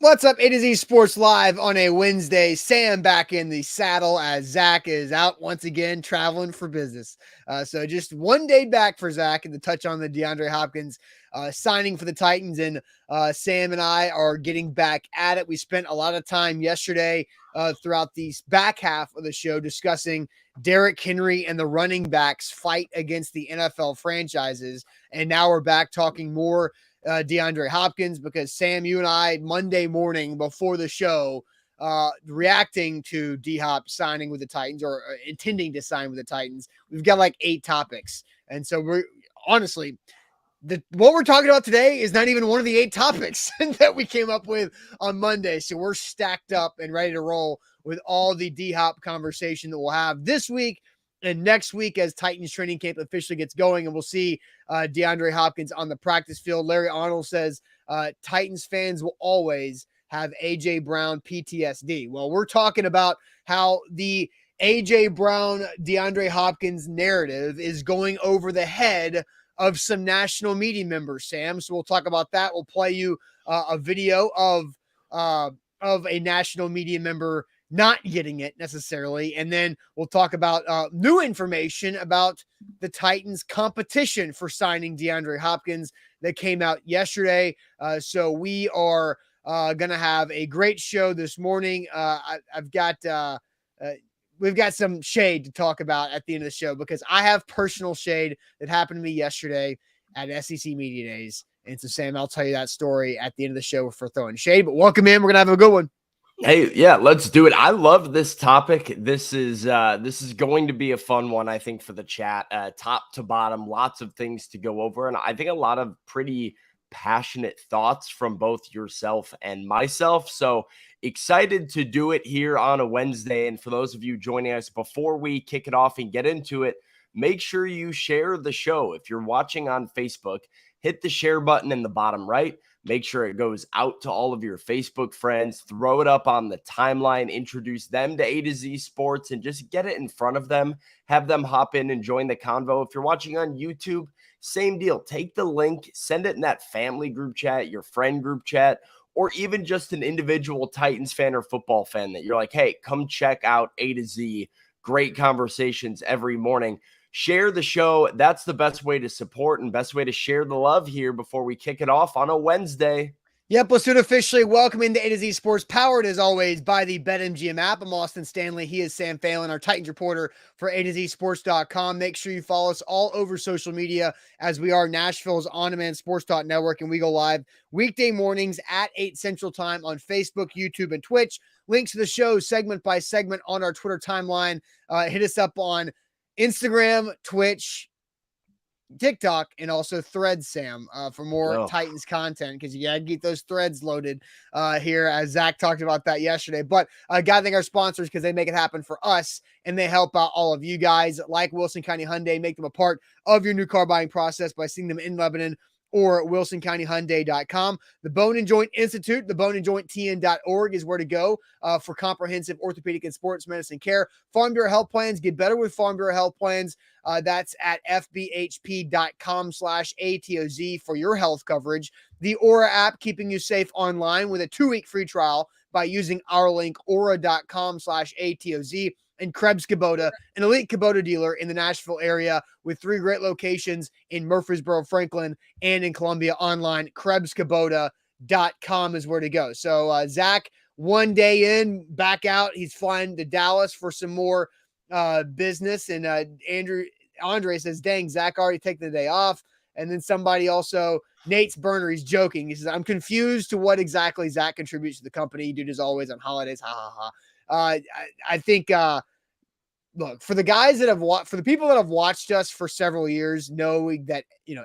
What's up, A to Z Sports Live on a Wednesday. Sam back in the saddle as Zach is out once again traveling for business. So just one day back for Zach, and to touch on the DeAndre Hopkins signing for the Titans. And Sam and I are getting back at it. We spent a lot of time yesterday throughout the back half of the show discussing Derrick Henry and the running backs fight against the NFL franchises. And now we're back talking more DeAndre Hopkins, because Sam, you and I, Monday morning before the show, reacting to D-Hop signing with the Titans, or intending to sign with the Titans, we've got like 8 topics. And so we're honestly, what we're talking about today is not even one of the 8 topics that we came up with on Monday. So we're stacked up and ready to roll with all the D-Hop conversation that we'll have this week and next week as Titans training camp officially gets going, and we'll see DeAndre Hopkins on the practice field. Larry Arnold says Titans fans will always have A.J. Brown PTSD. Well, we're talking about how the A.J. Brown, DeAndre Hopkins narrative is going over the head of some national media members, Sam. So we'll talk about that. We'll play you a video of a national media member not getting it necessarily. And then we'll talk about new information about the Titans' competition for signing DeAndre Hopkins that came out yesterday. So we are going to have a great show this morning. We've got some shade to talk about at the end of the show, because I have personal shade that happened to me yesterday at SEC Media Days. And so, Sam, I'll tell you that story at the end of the show for throwing shade. But welcome in. We're going to have a good one. Hey, yeah, let's do it. I love this topic. This is going to be a fun one, I think, for the chat. Top to bottom, lots of things to go over, and I think a lot of pretty passionate thoughts from both yourself and myself. So excited to do it here on a Wednesday. And for those of you joining us, before we kick it off and get into it, make sure you share the show. If you're watching on Facebook, hit the share button in the bottom right. Make sure it goes out to all of your Facebook friends. Throw it up on the timeline. Introduce them to A to Z Sports and just get it in front of them. Have them hop in and join the convo. If you're watching on YouTube, same deal. Take the link, send it in that family group chat, your friend group chat, or even just an individual Titans fan or football fan that you're like, hey, come check out A to Z. Great conversations every morning. Share the show. That's the best way to support and best way to share the love here before we kick it off on a Wednesday. Yep, let's do it officially. Welcome into A to Z Sports, powered as always by the BetMGM app. I'm Austin Stanley. He is Sam Phelan, our Titans reporter for A to Z Sports.com. Make sure you follow us all over social media, as we are Nashville's on-demand sports network, and we go live weekday mornings at 8 Central Time on Facebook, YouTube, and Twitch. Links to the show segment by segment on our Twitter timeline. Hit us up on Instagram, Twitch, TikTok, and also Threads, Sam, for more Titans content, because you got to get those threads loaded here, as Zach talked about that yesterday. But I got to thank our sponsors, because they make it happen for us, and they help out all of you guys, like Wilson County Hyundai. Make them a part of your new car buying process by seeing them in Lebanon or WilsonCountyHyundai.com. The Bone and Joint Institute, theboneandjointtn.org is where to go for comprehensive orthopedic and sports medicine care. Farm Bureau Health Plans, get better with Farm Bureau Health Plans. That's at fbhp.com/ATOZ for your health coverage. The Aura app, keeping you safe online with a 2-week free trial by using our link, aura.com/ATOZ. And Krebs Kubota, an elite Kubota dealer in the Nashville area with 3 great locations in Murfreesboro, Franklin, and in Columbia. Online, KrebsKubota.com is where to go. So Zach, one day in, back out. He's flying to Dallas for some more business. And Andre says, dang, Zach already taking the day off. And then somebody also, Nate's Burner, he's joking. He says, I'm confused to what exactly Zach contributes to the company. Dude, as always, on holidays. Ha, ha, ha. I think, look, for the guys that have for the people that have watched us for several years, knowing that,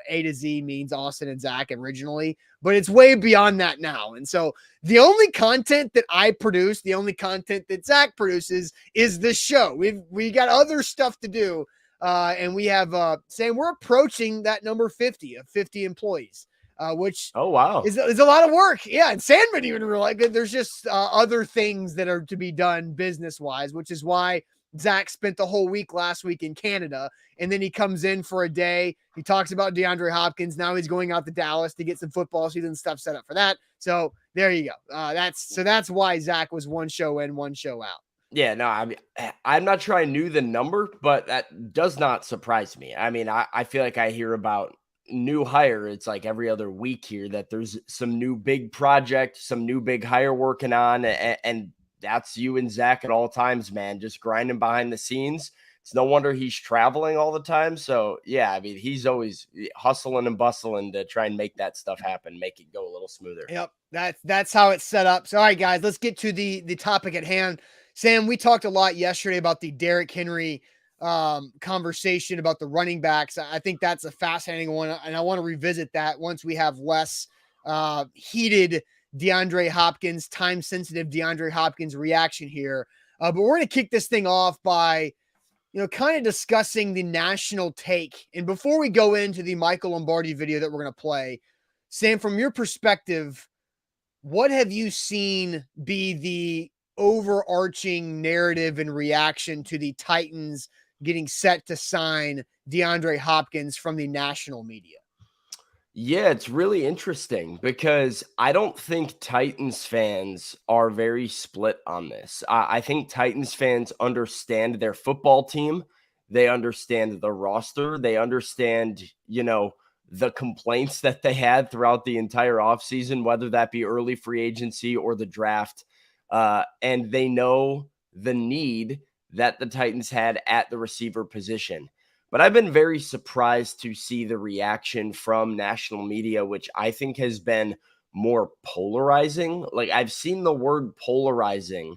A to Z means Austin and Zach originally, but it's way beyond that now. And so the only content that I produce, the only content that Zach produces is this show. We got other stuff to do. And we have, Sam, we're approaching that number 50 of 50 employees. Which is a lot of work. Yeah, and Sandman even realized that there's just other things that are to be done business-wise, which is why Zach spent the whole week last week in Canada, and then he comes in for a day. He talks about DeAndre Hopkins. Now he's going out to Dallas to get some football season stuff set up for that. So there you go. That's why Zach was one show in, one show out. Yeah, no, I mean, I'm not sure I knew the number, but that does not surprise me. I mean, I feel like I hear about new hire. It's like every other week here that there's some new big project, some new big hire working on. And that's you and Zach at all times, man, just grinding behind the scenes. It's no wonder he's traveling all the time. So, yeah, I mean, he's always hustling and bustling to try and make that stuff happen, make it go a little smoother. Yep, that's how it's set up. So, all right, guys, let's get to the topic at hand. Sam, we talked a lot yesterday about the Derrick Henry conversation about the running backs. I think that's a fascinating one, and I want to revisit that once we have less heated DeAndre Hopkins, time-sensitive DeAndre Hopkins reaction here. But we're going to kick this thing off by, kind of discussing the national take. And before we go into the Michael Lombardi video that we're going to play, Sam, from your perspective, what have you seen be the overarching narrative and reaction to the Titans getting set to sign DeAndre Hopkins from the national media? Yeah, it's really interesting because I don't think Titans fans are very split on this. I think Titans fans understand their football team. They understand the roster. They understand, the complaints that they had throughout the entire offseason, whether that be early free agency or the draft. And they know the need that the Titans had at the receiver position. But I've been very surprised to see the reaction from national media, which I think has been more polarizing. Like, I've seen the word polarizing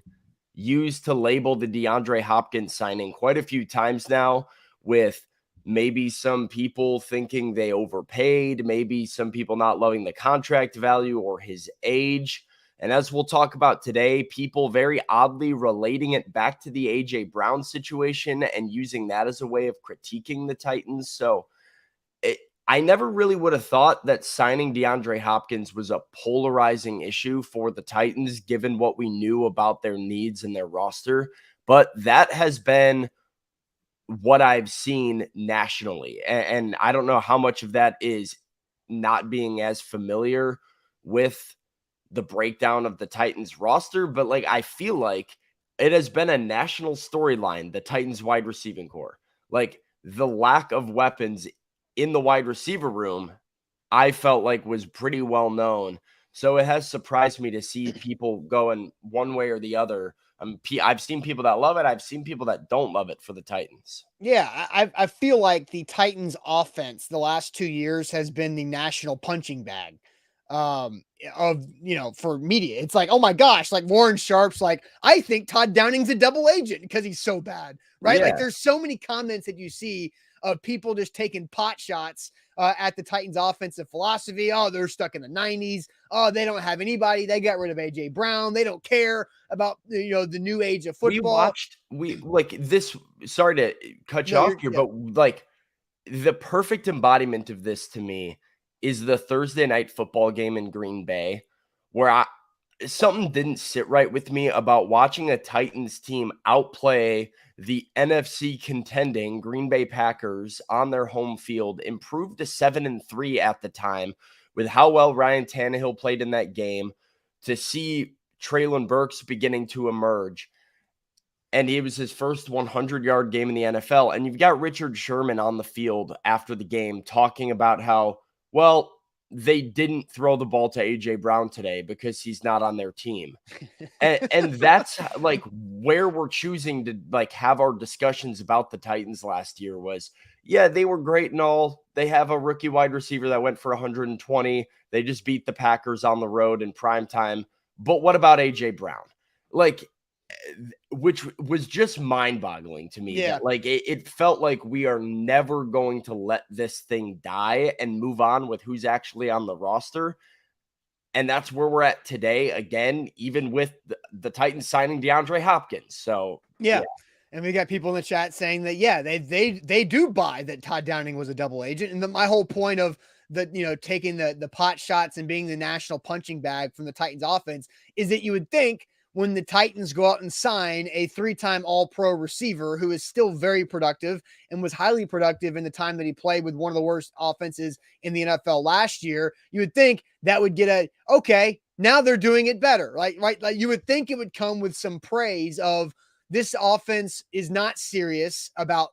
used to label the DeAndre Hopkins signing quite a few times now, with maybe some people thinking they overpaid, maybe some people not loving the contract value or his age. And as we'll talk about today, people very oddly relating it back to the A.J. Brown situation and using that as a way of critiquing the Titans. So I never really would have thought that signing DeAndre Hopkins was a polarizing issue for the Titans, given what we knew about their needs and their roster. But that has been what I've seen nationally. And I don't know how much of that is not being as familiar with the breakdown of the Titans roster, but I feel like it has been a national storyline, the Titans wide receiving core. Like, the lack of weapons in the wide receiver room, I felt like was pretty well known. So it has surprised me to see people going one way or the other. I've seen people that love it. I've seen people that don't love it for the Titans. Yeah, I feel like the Titans offense the last 2 years has been the national punching bag for media. It's like, oh my gosh, like Warren Sharp's like, I think Todd Downing's a double agent because he's so bad, right? Yeah. Like, there's so many comments that you see of people just taking pot shots at the Titans offensive philosophy. Oh, they're stuck in the 90s. Oh, they don't have anybody. They got rid of A.J. Brown. They don't care about, the new age of football. Sorry to cut you off here, but the perfect embodiment of this to me is the Thursday night football game in Green Bay, where something didn't sit right with me about watching a Titans team outplay the NFC contending Green Bay Packers on their home field, improved to 7-3 at the time with how well Ryan Tannehill played in that game, to see Treylon Burks beginning to emerge. And it was his first 100-yard game in the NFL. And you've got Richard Sherman on the field after the game talking about how, well, they didn't throw the ball to A.J. Brown today because he's not on their team. and that's where we're choosing to have our discussions about the Titans last year was, yeah, they were great and all. They have a rookie wide receiver that went for 120. They just beat the Packers on the road in prime time. But what about A.J. Brown? Which was just mind-boggling to me. Yeah. That, it felt like we are never going to let this thing die and move on with who's actually on the roster. And that's where we're at today, again, even with the Titans signing DeAndre Hopkins. So, yeah. And we got people in the chat saying that, yeah, they do buy that Todd Downing was a double agent. And my whole point of taking the pot shots and being the national punching bag from the Titans offense is that you would think, when the Titans go out and sign a 3-time All-Pro receiver who is still very productive and was highly productive in the time that he played with one of the worst offenses in the NFL last year. You would think that would get okay, now they're doing it better. Right? Like you would think it would come with some praise of this offense is not serious about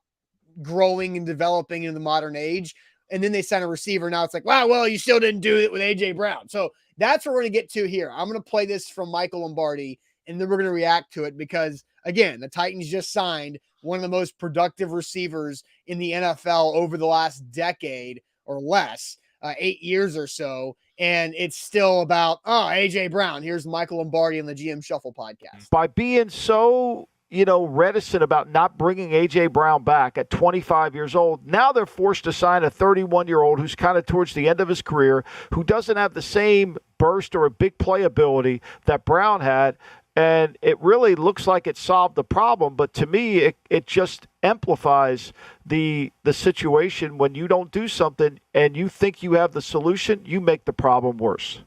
growing and developing in the modern age. And then they sign a receiver. Now it's like, wow, well, you still didn't do it with AJ Brown. So that's what we're going to get to here. I'm going to play this from Michael Lombardi, and then we're going to react to it because, again, the Titans just signed one of the most productive receivers in the NFL over the last decade or less, 8 years or so. And it's still about, AJ Brown. Here's Michael Lombardi on the GM Shuffle podcast. By being so reticent about not bringing A.J. Brown back at 25 years old. Now they're forced to sign a 31-year-old who's kind of towards the end of his career, who doesn't have the same burst or a big play ability that Brown had. And it really looks like it solved the problem. But to me, it just amplifies the situation. When you don't do something and you think you have the solution, you make the problem worse.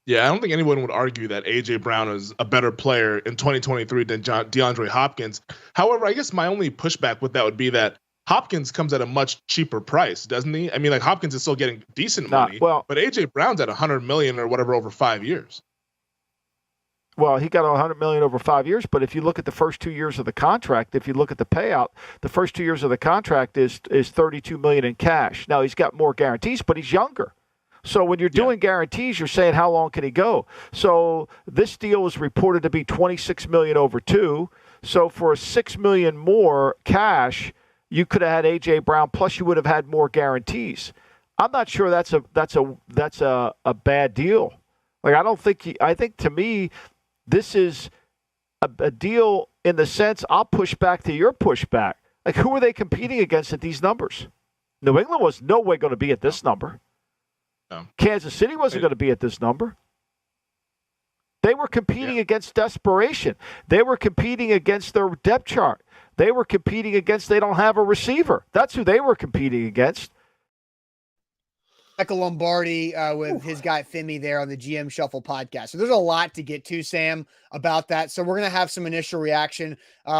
Yeah, I don't think anyone would argue that A.J. Brown is a better player in 2023 than DeAndre Hopkins. However, I guess my only pushback with that would be that Hopkins comes at a much cheaper price, doesn't he? I mean, like Hopkins is still getting decent money, but A.J. Brown's at $100 million or whatever over 5 years. Well, he got $100 million over 5 years, but if you look at the first 2 years of the contract, if you look at the payout, the first 2 years of the contract is $32 million in cash. Now he's got more guarantees, but he's younger. So when you're doing guarantees, you're saying how long can he go? So this deal was reported to be $26 million over 2. So for $6 million more cash, you could have had A.J. Brown, plus you would have had more guarantees. I'm not sure that's a bad deal. Like I think to me, this is a deal in the sense I'll push back to your pushback. Like who are they competing against at these numbers? New England was no way going to be at this number. Kansas City wasn't going to be at this number. They were competing against desperation. They were competing against their depth chart. They were competing against they don't have a receiver. That's who they were competing against. Michael Lombardi with his guy Femi there on the GM Shuffle podcast. So there's a lot to get to, Sam, about that. So we're going to have some initial reaction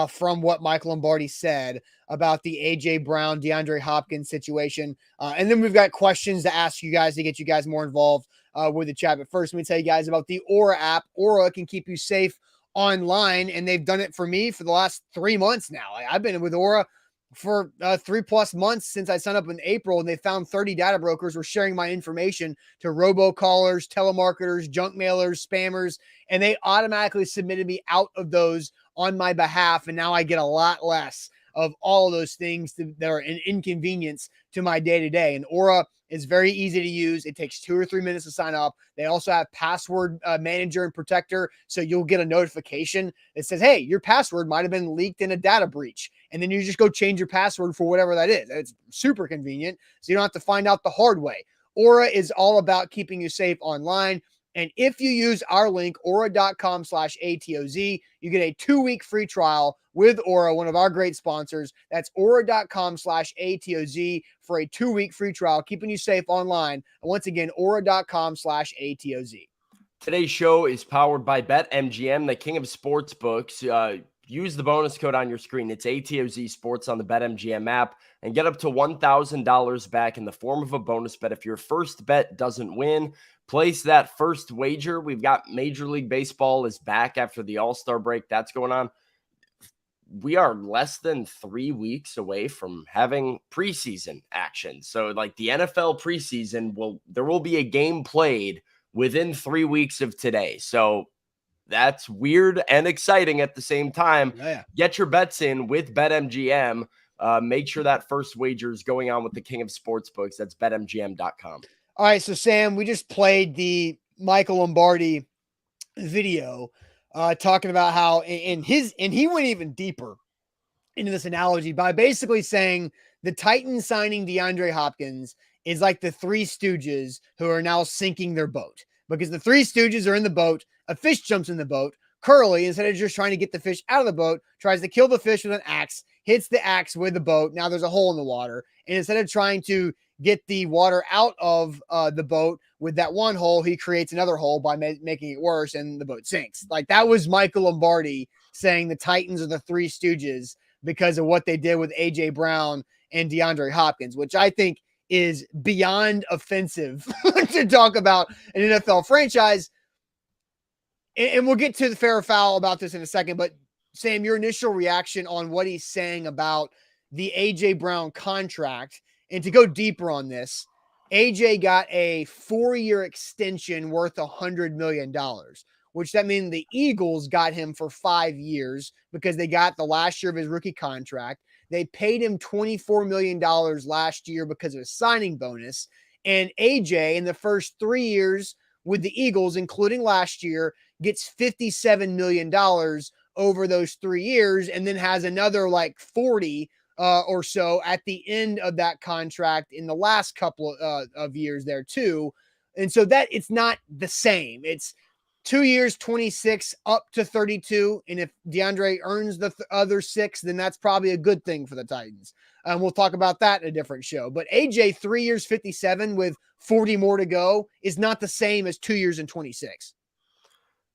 from what Michael Lombardi said about the A.J. Brown, DeAndre Hopkins situation. And then we've got questions to ask you guys to get you guys more involved with the chat. But first, let me tell you guys about the Aura app. Aura can keep you safe online, and they've done it for me for the last 3 months now. I've been with Aura for 3+ months since I signed up in April, and they found 30 data brokers were sharing my information to robocallers, telemarketers, junk mailers, spammers, and they automatically submitted me out of those on my behalf. And now I get a lot less of all of those things that are an inconvenience to my day-to-day. And Aura is very easy to use. It takes 2 or 3 minutes to sign up. They also have password manager and protector. So you'll get a notification that says, hey, your password might've been leaked in a data breach. And then you just go change your password for whatever that is. It's super convenient. So you don't have to find out the hard way. Aura is all about keeping you safe online. And if you use our link, aura.com/ATOZ, you get a 2-week free trial with Aura, one of our great sponsors. That's aura.com/ATOZ for a 2-week free trial, keeping you safe online. And once again, aura.com/ATOZ. Today's show is powered by BetMGM, the king of sportsbooks. Use the bonus code on your screen. It's ATOZ Sports on the BetMGM app and get up to $1,000 back in the form of a bonus bet. If your first bet doesn't win, place that first wager. We've got Major League Baseball is back after the All-Star break. That's going on. We are less than 3 weeks away from having preseason action. So like the NFL preseason, there will be a game played within 3 weeks of today. So that's weird and exciting at the same time. Get your bets in with BetMGM. Make sure that first wager is going on with the king of sportsbooks. That's BetMGM.com. All right, so Sam, we just played the Michael Lombardi video talking about how and he went even deeper into this analogy by basically saying the Titans signing DeAndre Hopkins is like the Three Stooges who are now sinking their boat, because the Three Stooges are in the boat. A fish jumps in the boat. Curly, instead of just trying to get the fish out of the boat, tries to kill the fish with an axe. hits the axe with the boat. Now there's a hole in the water. And instead of trying to get the water out of the boat with that one hole, he creates another hole by making it worse, and the boat sinks. Like, that was Michael Lombardi saying the Titans are the Three Stooges because of what they did with A.J. Brown and DeAndre Hopkins, which I think is beyond offensive to talk about an NFL franchise. And we'll get to the fair or foul about this in a second, but Sam, your initial reaction on what he's saying about the A.J. Brown contract, and to go deeper on this, A.J. got a 4-year extension worth $100 million, which that means the Eagles got him for 5 years because they got the last year of his rookie contract. They paid him $24 million last year because of his signing bonus. And A.J. in the first 3 years with the Eagles, including last year, gets $57 million over those 3 years, and then has another like 40 or so at the end of that contract in the last couple of years there too. And so that it's not the same. It's 2 years, 26 up to 32. And if DeAndre earns the other 6, then that's probably a good thing for the Titans. We'll talk about that in a different show. But AJ, 3 years, 57 with 40 more to go is not the same as 2 years and 26.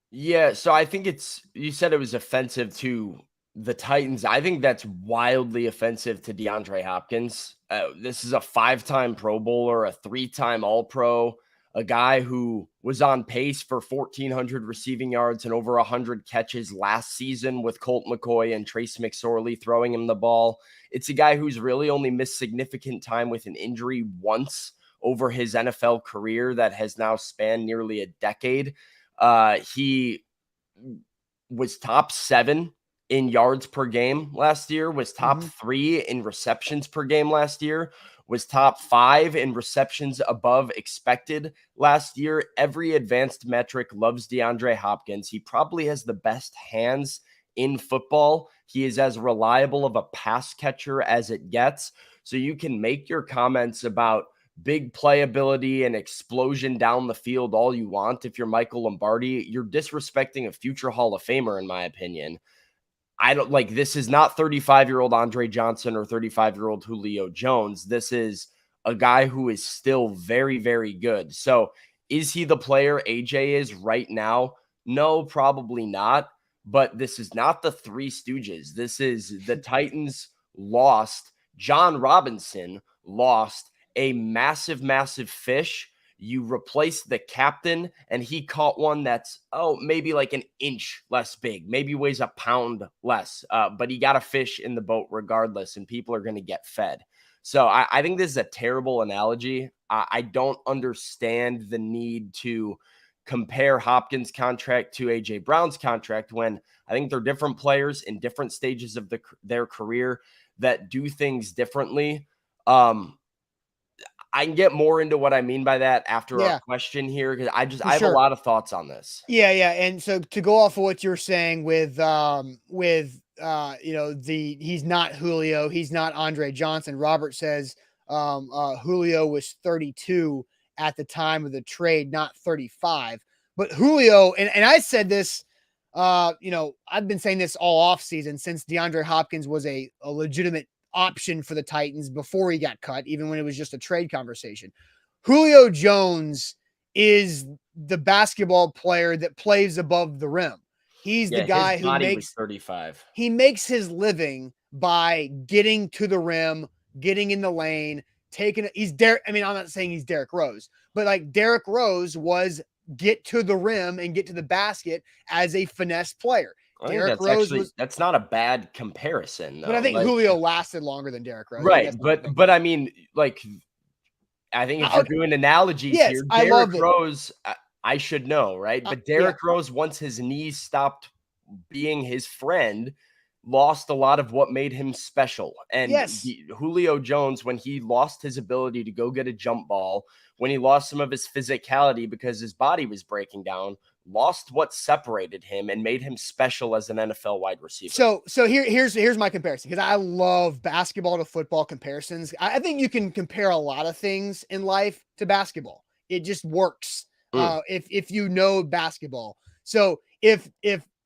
Yeah, so I think you said it was offensive to the Titans. I think that's wildly offensive to DeAndre Hopkins. This is a 5-time Pro Bowler, a 3-time All-Pro, a guy who was on pace for 1,400 receiving yards and over 100 catches last season with Colt McCoy and Trace McSorley throwing him the ball. It's a guy who's really only missed significant time with an injury once over his NFL career that has now spanned nearly a decade. He was top 7 in yards per game last year, was top 3 in receptions per game last year, was top 5 in receptions above expected last year. Every advanced metric loves DeAndre Hopkins. He probably has the best hands in football. He is as reliable of a pass catcher as it gets. So you can make your comments about big playability and explosion down the field all you want. If you're Michael Lombardi, you're disrespecting a future Hall of Famer, in my opinion. I don't like, this is not 35-year-old Andre Johnson or 35-year-old Julio Jones. This is a guy who is still very, very good. So is he the player AJ is right now? No, probably not. But this is not the Three Stooges. This is the Titans lost. John Robinson lost a massive, massive fish. You replace the captain, and he caught one that's, maybe like an inch less big, maybe weighs a pound less, but he got a fish in the boat regardless, and people are going to get fed. So I think this is a terrible analogy. I don't understand the need to compare Hopkins' contract to A.J. Brown's contract when I think they're different players in different stages of their career that do things differently. I can get more into what I mean by that after our question here, because I have a lot of thoughts on this. Yeah. And so to go off of what you're saying with he's not Julio, he's not Andre Johnson. Robert says Julio was 32 at the time of the trade, not 35. But Julio, and I said this, I've been saying this all off season since DeAndre Hopkins was a legitimate option for the Titans before he got cut, even when it was just a trade conversation. Julio Jones is the basketball player that plays above the rim. He's the guy who makes 35. He makes his living by getting to the rim, getting in the lane, he's Derek. I mean, I'm not saying he's Derrick Rose, but like Derrick Rose was get to the rim and get to the basket as a finesse player. Derrick Rose that's not a bad comparison, though. But I think Julio lasted longer than Derrick Rose. Right, but I mean, like, I think if you're doing analogies here, Derrick Rose, I should know, right? But Derrick Rose, once his knees stopped being his friend, lost a lot of what made him special. And Julio Jones, when he lost his ability to go get a jump ball, when he lost some of his physicality because his body was breaking down, lost what separated him and made him special as an NFL wide receiver. So here's my comparison, because I love basketball to football comparisons. I think you can compare a lot of things in life to basketball. It just works if you know basketball. So if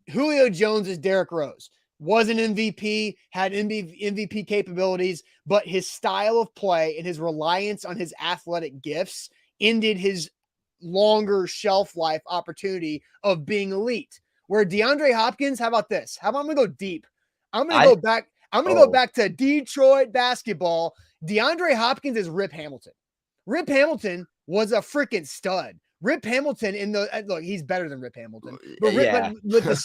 Julio Jones is Derrick Rose, was an MVP, had MVP capabilities, but his style of play and his reliance on his athletic gifts ended his longer shelf life opportunity of being elite. Where DeAndre Hopkins, how about this? How about I'm going to go deep? I'm going to go back. I'm going to go back to Detroit basketball. DeAndre Hopkins is Rip Hamilton. Rip Hamilton was a freaking stud. Rip Hamilton look, he's better than Rip Hamilton, but the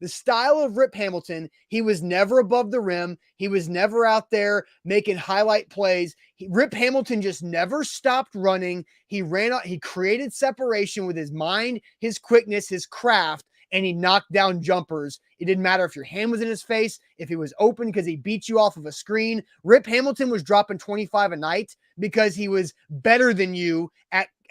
style of Rip Hamilton, he was never above the rim. He was never out there making highlight plays. Rip Hamilton just never stopped running. He ran out. He created separation with his mind, his quickness, his craft, and he knocked down jumpers. It didn't matter if your hand was in his face, if he was open because he beat you off of a screen. Rip Hamilton was dropping 25 a night because he was better than you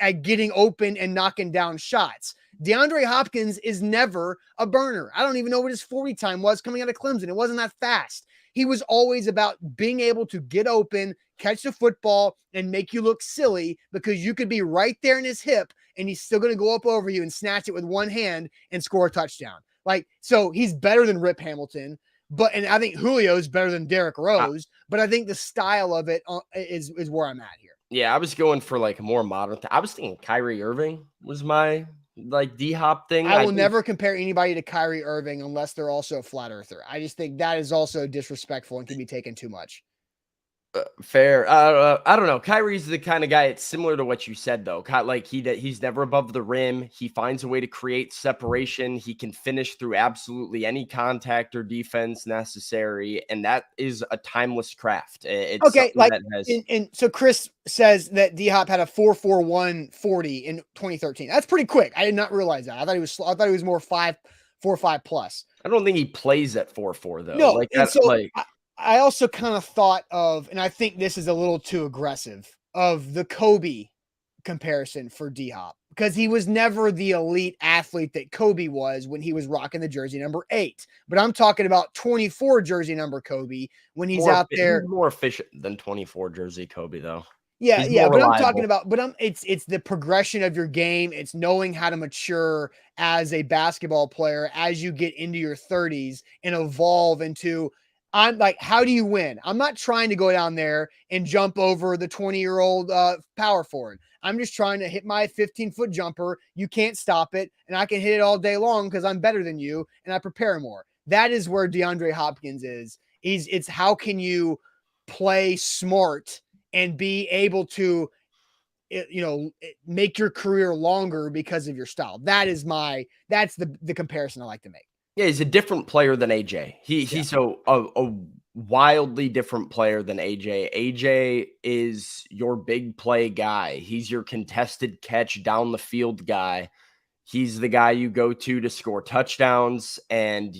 at getting open and knocking down shots. DeAndre Hopkins is never a burner. I don't even know what his 40 time was coming out of Clemson. It wasn't that fast. He was always about being able to get open, catch the football, and make you look silly because you could be right there in his hip and he's still going to go up over you and snatch it with one hand and score a touchdown. So he's better than Rip Hamilton, and I think Julio is better than Derrick Rose, but I think the style of it is where I'm at here. Yeah, I was going for a more modern I was thinking Kyrie Irving was my D-Hop thing. I will never compare anybody to Kyrie Irving unless they're also a flat earther. I just think that is also disrespectful and can be taken too much. Fair. I don't know. Kyrie's the kind of guy. It's similar to what you said, though. He's never above the rim. He finds a way to create separation. He can finish through absolutely any contact or defense necessary, and that is a timeless craft. It's okay. So Chris says that D-Hop had a 4.41 40 in 2013. That's pretty quick. I did not realize that. I thought he was more 4.5 plus. I don't think he plays at 4.4 though. No, I also kind of thought of, and I think this is a little too aggressive, of the Kobe comparison for D-Hop, because he was never the elite athlete that Kobe was when he was rocking the jersey number 8. But I'm talking about 24 jersey number Kobe when he's out there. He's more efficient than 24 jersey Kobe, though. Yeah, but reliable. I'm talking about, it's the progression of your game. It's knowing how to mature as a basketball player as you get into your 30s and evolve into. I'm like, how do you win? I'm not trying to go down there and jump over the 20-year-old power forward. I'm just trying to hit my 15-foot jumper. You can't stop it, and I can hit it all day long because I'm better than you, and I prepare more. That is where DeAndre Hopkins is. It's how can you play smart and be able to, make your career longer because of your style. That's the comparison I like to make. Yeah, he's a different player than AJ. He's a wildly different player than AJ. AJ is your big play guy. He's your contested catch down the field guy. He's the guy you go to score touchdowns and,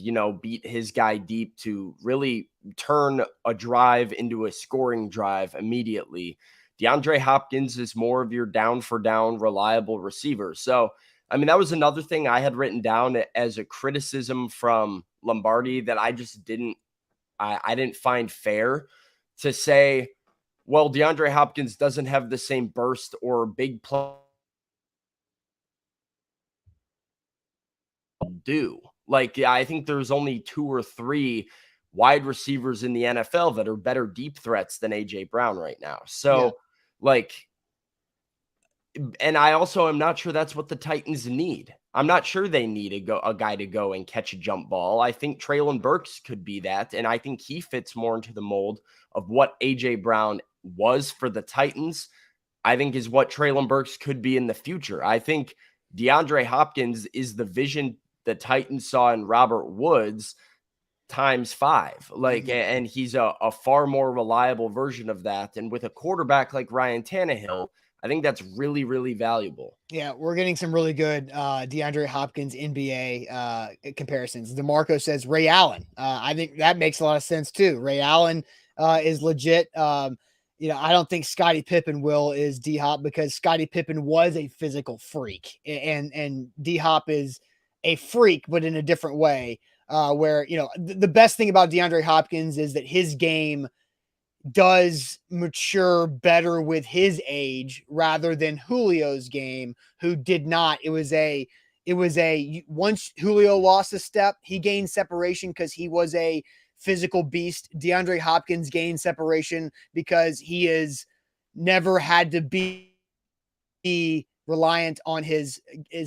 beat his guy deep to really turn a drive into a scoring drive immediately. DeAndre Hopkins is more of your down for down reliable receiver. So, that was another thing I had written down as a criticism from Lombardi that I just didn't find fair to say, well, DeAndre Hopkins doesn't have the same burst or big play do. I think there's only 2 or 3 wide receivers in the NFL that are better deep threats than AJ Brown right now. So and I also am not sure that's what the Titans need. I'm not sure they need a guy to go and catch a jump ball. I think Treylon Burks could be that, and I think he fits more into the mold of what A.J. Brown was for the Titans, I think is what Treylon Burks could be in the future. I think DeAndre Hopkins is the vision the Titans saw in Robert Woods times 5. And he's a far more reliable version of that. And with a quarterback like Ryan Tannehill, I think that's really, really valuable. Yeah, we're getting some really good DeAndre Hopkins NBA comparisons. DeMarco says Ray Allen. I think that makes a lot of sense too. Ray Allen is legit. I don't think Scottie Pippen is D-Hop because Scottie Pippen was a physical freak, and D-Hop is a freak, but in a different way. Where the best thing about DeAndre Hopkins is that his game does mature better with his age rather than Julio's game, who did not. It was it was once Julio lost a step, he gained separation because he was a physical beast. DeAndre Hopkins gained separation because he is never had to be reliant on his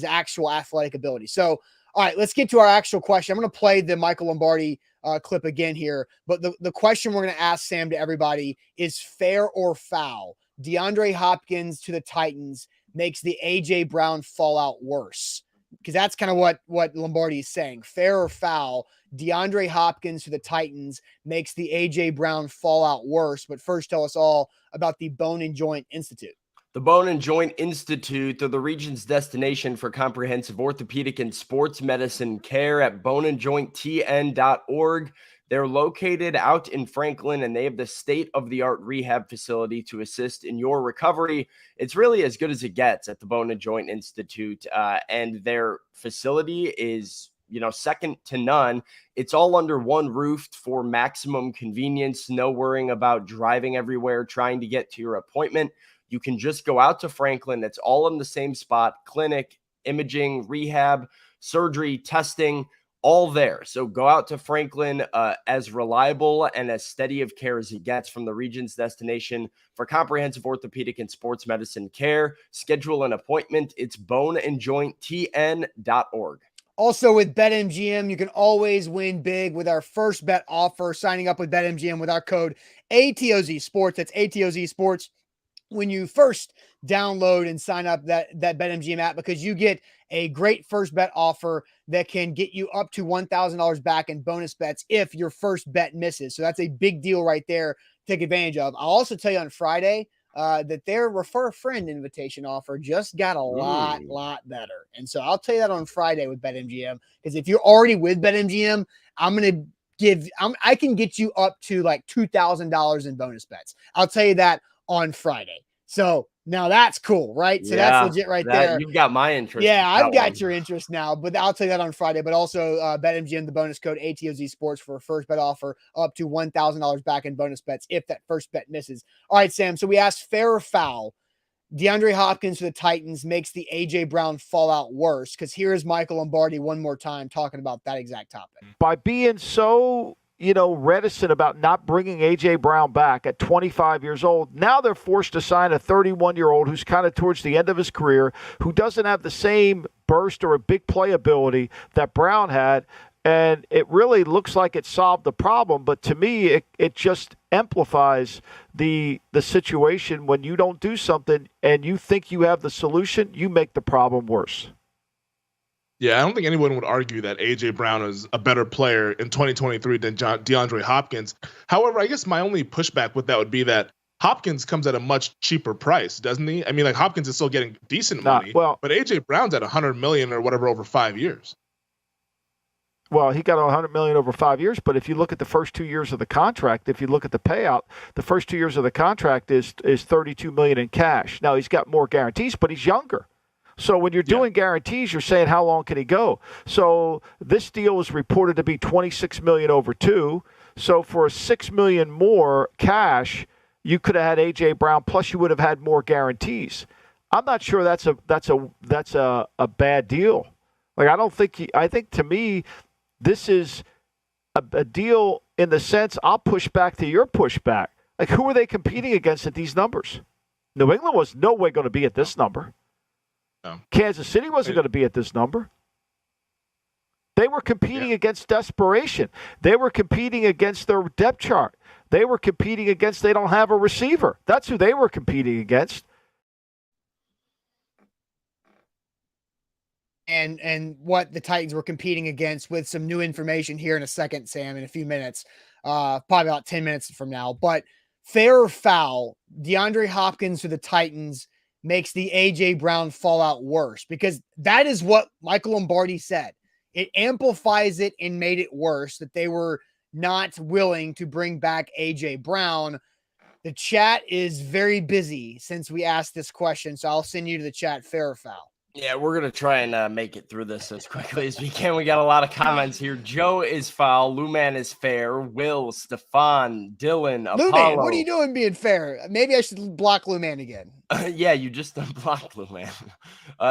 actual athletic ability. So, all right, let's get to our actual question. I'm going to play the Michael Lombardi clip again here, but the question we're going to ask Sam to everybody is fair or foul. DeAndre Hopkins to the Titans makes the AJ Brown fallout worse, because that's kind of what Lombardi is saying. Fair or foul, DeAndre Hopkins to the Titans makes the AJ Brown fallout worse. But first, tell us all about the Bone and Joint Institute. The Bone and Joint Institute, they're the region's destination for comprehensive orthopedic and sports medicine care at boneandjointtn.org. They're located out in Franklin, and they have the state-of-the-art rehab facility to assist in your recovery. It's really as good as it gets at the Bone and Joint Institute, and their facility is, second to none. It's all under one roof for maximum convenience. No worrying about driving everywhere, trying to get to your appointment. You can just go out to Franklin. It's all in the same spot: clinic, imaging, rehab, surgery, testing, all there. So go out to Franklin, as reliable and as steady of care as it gets from the region's destination for comprehensive orthopedic and sports medicine care. Schedule an appointment. It's boneandjointtn.org. Also with BetMGM, you can always win big with our first bet offer. Signing up with BetMGM with our code ATOZ Sports. That's ATOZ Sports when you first download and sign up that BetMGM app, because you get a great first bet offer that can get you up to $1,000 back in bonus bets if your first bet misses. So that's a big deal right there to take advantage of. I'll also tell you on Friday that their refer a friend invitation offer just got a lot better. And so I'll tell you that on Friday with BetMGM, because if you're already with BetMGM, I can get you up to like $2,000 in bonus bets. I'll tell you that on Friday. So now that's cool, right? So that's legit right there. You've got my interest. Yeah, I've got your interest now, but I'll tell you that on Friday. But also BetMGM, the bonus code ATOZ Sports for a first bet offer up to $1,000 back in bonus bets if that first bet misses. All right, Sam. So we asked fair or foul. DeAndre Hopkins to the Titans makes the AJ Brown fallout worse, because here is Michael Lombardi one more time talking about that exact topic. By being so reticent about not bringing A.J. Brown back at 25 years old, now they're forced to sign a 31-year-old who's kind of towards the end of his career, who doesn't have the same burst or a big play ability that Brown had, and it really looks like it solved the problem. But to me, it just amplifies the situation. When you don't do something and you think you have the solution, you make the problem worse. Yeah, I don't think anyone would argue that A.J. Brown is a better player in 2023 than DeAndre Hopkins. However, I guess my only pushback with that would be that Hopkins comes at a much cheaper price, doesn't he? I mean, like, Hopkins is still getting decent money, but A.J. Brown's at $100 million or whatever over 5 years. Well, he got $100 million over 5 years, but if you look at the first 2 years of the contract, if you look at the payout, the first 2 years of the contract is $32 million in cash. Now, he's got more guarantees, but he's younger. So when you're doing guarantees, you're saying how long can he go? So this deal was reported to be $26 million over 2. So for $6 million more cash, you could have had A.J. Brown, plus you would have had more guarantees. I'm not sure that's a bad deal. Like, I think to me, this is a deal in the sense, I'll push back to your pushback. Like, who are they competing against at these numbers? New England was no way going to be at this number. No. Kansas City wasn't going to be at this number. They were competing against desperation. They were competing against their depth chart. They were competing against they don't have a receiver. That's who they were competing against. And what the Titans were competing against, with some new information here in a second, Sam, in a few minutes, probably about 10 minutes from now. But fair or foul, DeAndre Hopkins to the Titans makes the A.J. Brown fallout worse, because that is what Michael Lombardi said. It amplifies it and made it worse that they were not willing to bring back A.J. Brown. The chat is very busy since we asked this question, so I'll send you to the chat. Fair or foul? Yeah, we're going to try and make it through this as quickly as we can. We got a lot of comments here. Joe is foul. Luman is fair. Will, Stefan, Dylan, Luman, what are Apollo. you doing being fair? Maybe I should block Luman again. Yeah, you just unblocked Luman.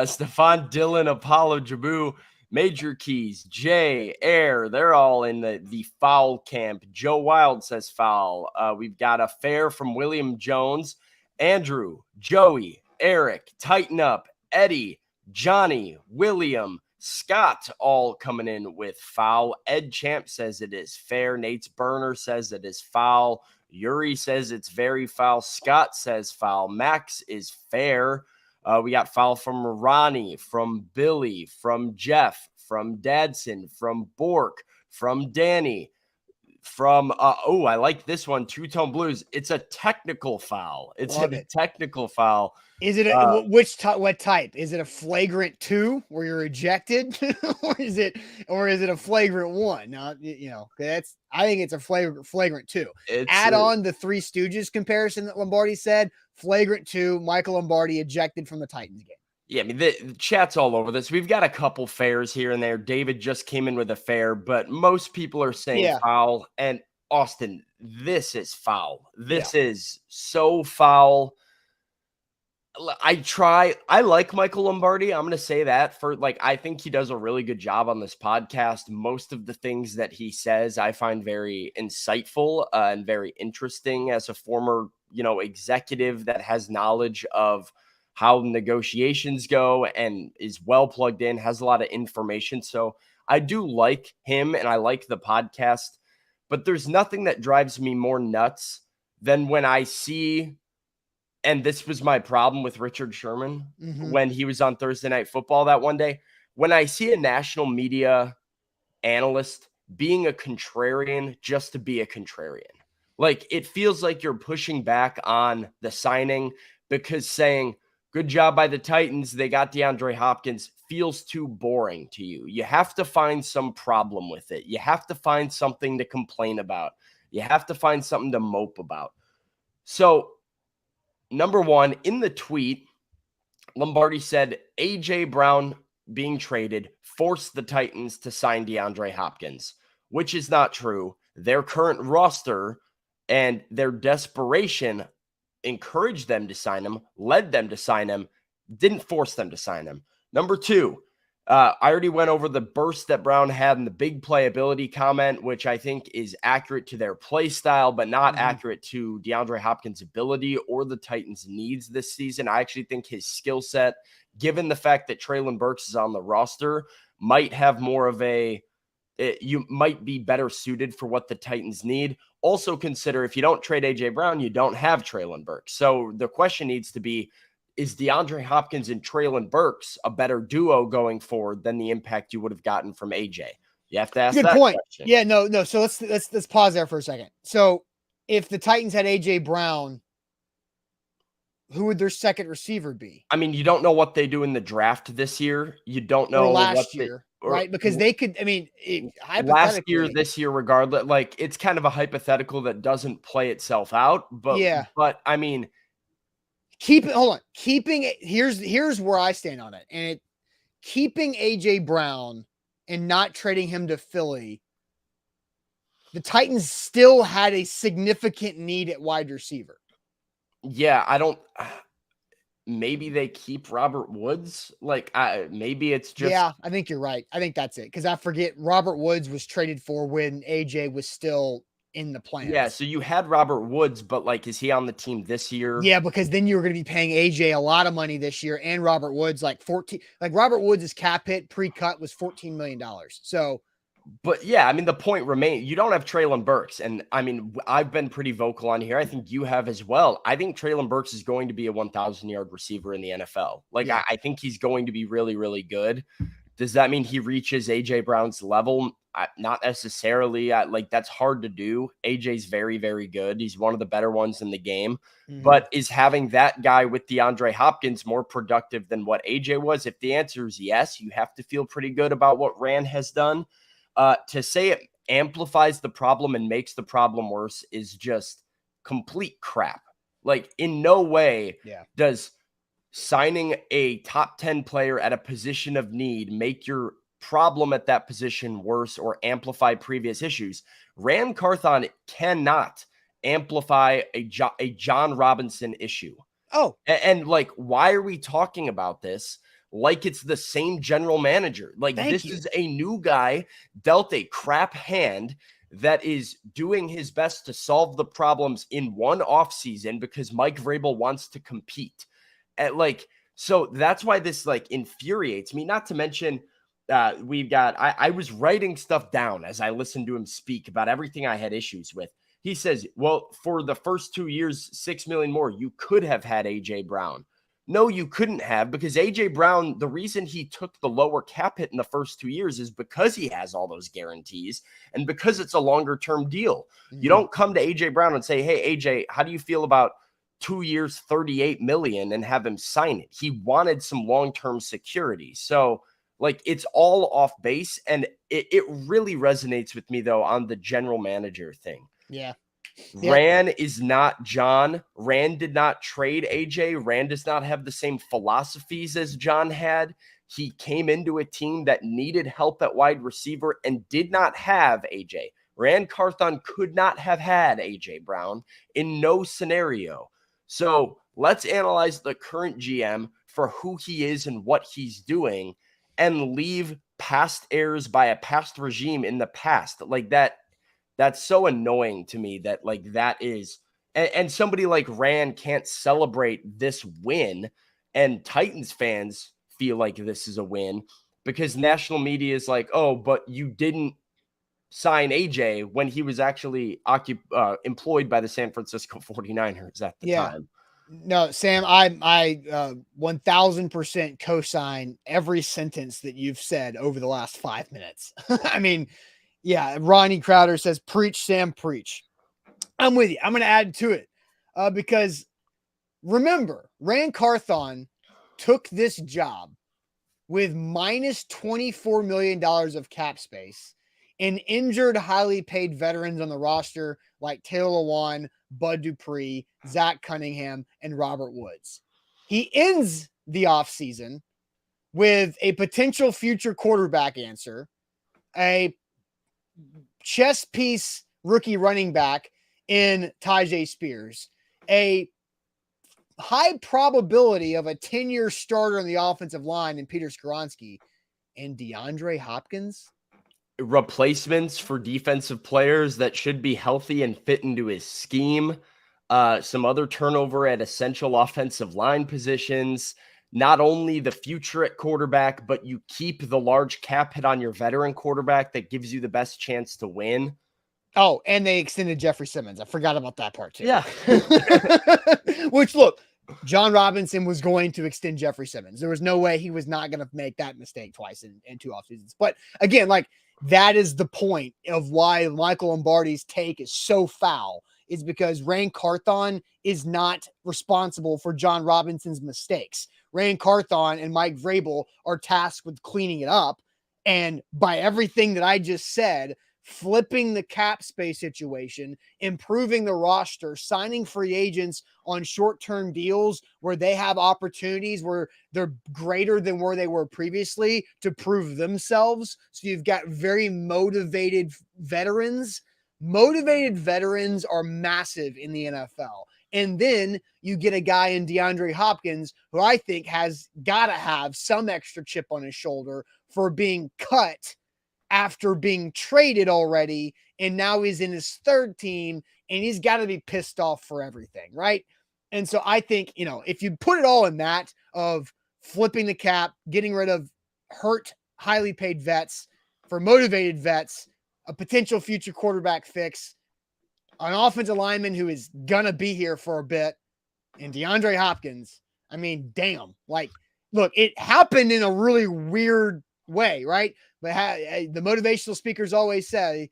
Stefan, Dylan, Apollo, Jabu, Major Keys, Jay, Air. They're all in the foul camp. Joe Wild says foul. We've got a fair from William Jones. Andrew, Joey, Eric, Tighten Up, Eddie, Johnny, William, Scott, all coming in with foul. Ed Champ says it is fair. Nate's Burner says it is foul. Yuri says it's very foul. Scott says foul. Max is fair. We got foul from Ronnie, from Billy, from Jeff, from Dadson, from Bork, from Danny, from I like this one, Two Tone Blues. It's a technical foul. It's a technical foul. Is it what type? Is it a flagrant 2 where you're ejected, or is it a flagrant 1? Now, I think it's a flagrant 2. Add on the Three Stooges comparison that Lombardi said. Flagrant 2, Michael Lombardi ejected from the Titans game. Yeah, I mean, the chat's all over this. We've got a couple fairs here and there. David just came in with a fair, but most people are saying foul. And Austin, this is foul. This is so foul. I like Michael Lombardi. I'm going to say that I think he does a really good job on this podcast. Most of the things that he says, I find very insightful and very interesting as a former, executive that has knowledge of how negotiations go and is well plugged in, has a lot of information. So I do like him and I like the podcast, but there's nothing that drives me more nuts than when I see, and this was my problem with Richard Sherman when he was on Thursday Night Football that one day, when I see a national media analyst being a contrarian just to be a contrarian. Like, it feels like you're pushing back on the signing because saying, good job by the Titans, they got DeAndre Hopkins, feels too boring to you. You have to find some problem with it. You have to find something to complain about. You have to find something to mope about. So, number one, in the tweet, Lombardi said A.J. Brown being traded forced the Titans to sign DeAndre Hopkins, which is not true. Their current roster and their desperation encouraged them to sign him, led them to sign him, didn't force them to sign him. Number two, I already went over the burst that Brown had in the big playability comment, which I think is accurate to their play style, but not accurate to DeAndre Hopkins' ability or the Titans' needs this season. I actually think his skill set, given the fact that Treylon Burks is on the roster, might have more of you might be better suited for what the Titans need. Also consider if you don't trade A.J. Brown, you don't have Treylon Burks. So the question needs to be, is DeAndre Hopkins and Treylon Burks a better duo going forward than the impact you would have gotten from A.J.? You have to ask that question. Yeah, no. So let's pause there for a second. So if the Titans had A.J. Brown, who would their second receiver be? I mean, you don't know what they do in the draft this year. You don't know last year. Right, because they could. I mean, last year, this year, regardless, like it's kind of a hypothetical that doesn't play itself out. But but I mean, keeping it. Here's where I stand on it, and keeping AJ Brown and not trading him to Philly. The Titans still had a significant need at wide receiver. Yeah, I don't. Maybe they keep Robert Woods. Maybe it's just. Yeah, I think you're right. I think that's it. Because I forget Robert Woods was traded for when AJ was still in the plans. Yeah, so you had Robert Woods, but is he on the team this year? Yeah, because then you were going to be paying AJ a lot of money this year, and Robert Woods Robert Woods' cap hit pre-cut was $14 million. So. But yeah, I mean, the point remains, you don't have Treylon Burks. And I mean, I've been pretty vocal on here. I think you have as well. I think Treylon Burks is going to be a 1,000-yard receiver in the NFL. I think he's going to be really, really good. Does that mean he reaches A.J. Brown's level? Not necessarily. That's hard to do. A.J.'s very, very good. He's one of the better ones in the game. But is having that guy with DeAndre Hopkins more productive than what A.J. was? If the answer is yes, you have to feel pretty good about what Rand has done. To say it amplifies the problem and makes the problem worse is just complete crap. In no way does signing a top 10 player at a position of need make your problem at that position worse or amplify previous issues. Ran Carthon cannot amplify a John Robinson issue. Oh, and like, why are we talking about this like it's the same general manager? Like, this is a new guy dealt a crap hand that is doing his best to solve the problems in one offseason because Mike Vrabel wants to compete. So that's why this like infuriates me. Not to mention, I was writing stuff down as I listened to him speak about everything I had issues with. He says, well, for the first 2 years, $6 million more, you could have had AJ Brown. No, you couldn't have, because AJ Brown, the reason he took the lower cap hit in the first 2 years is because he has all those guarantees and because it's a longer term deal. Mm-hmm. You don't come to AJ Brown and say, hey, AJ, how do you feel about 2 years, $38 million, and have him sign it? He wanted some long-term security. So like, it's all off base. And it really resonates with me though on the general manager thing. Yeah. Ran is not John. Ran did not trade AJ. Ran does not have the same philosophies as John had. He came into a team that needed help at wide receiver and did not have AJ. Ran Carthon could not have had AJ Brown in no scenario. So let's analyze the current GM for who he is and what he's doing and leave past errors by a past regime in the past. Like that. That's so annoying to me that like that is, and somebody like Ran can't celebrate this win, and Titans fans feel like this is a win because national media is like, oh, but you didn't sign AJ when he was actually employed by the San Francisco 49ers at the time. No, Sam, I 1000% co-sign every sentence that you've said over the last 5 minutes. I mean, yeah, Ronnie Crowder says, preach, Sam, preach. I'm with you. I'm going to add to it because remember, Ran Carthon took this job with minus $24 million of cap space and injured, highly paid veterans on the roster like Taylor Lewan, Bud Dupree, Zach Cunningham, and Robert Woods. He ends the offseason with a potential future quarterback answer, a chess piece rookie running back in Tyjae Spears, a high probability of a 10-year starter on the offensive line in Peter Skoronski, and DeAndre Hopkins. Replacements for defensive players that should be healthy and fit into his scheme. Some other turnover at essential offensive line positions. Not only the future at quarterback, but you keep the large cap hit on your veteran quarterback that gives you the best chance to win. Oh, and they extended Jeffrey Simmons. I forgot about that part too. Yeah. Which, look, John Robinson was going to extend Jeffrey Simmons. There was no way he was not going to make that mistake twice in 2 offseasons. But again, like, that is the point of why Michael Lombardi's take is so foul, is because Ran Carthon is not responsible for John Robinson's mistakes. Ran Carthon and Mike Vrabel are tasked with cleaning it up. And by everything that I just said, flipping the cap space situation, improving the roster, signing free agents on short-term deals where they have opportunities where they're greater than where they were previously to prove themselves. So you've got very motivated veterans. Motivated veterans are massive in the NFL. And then you get a guy in DeAndre Hopkins who I think has got to have some extra chip on his shoulder for being cut after being traded already, and now he's in his third team, and he's got to be pissed off for everything, right? And so I think, you know, if you put it all in that of flipping the cap, getting rid of hurt, highly paid vets for motivated vets, a potential future quarterback fix, an offensive lineman who is going to be here for a bit, and DeAndre Hopkins, I mean, damn. Like, look, it happened in a really weird way, right? But the motivational speakers always say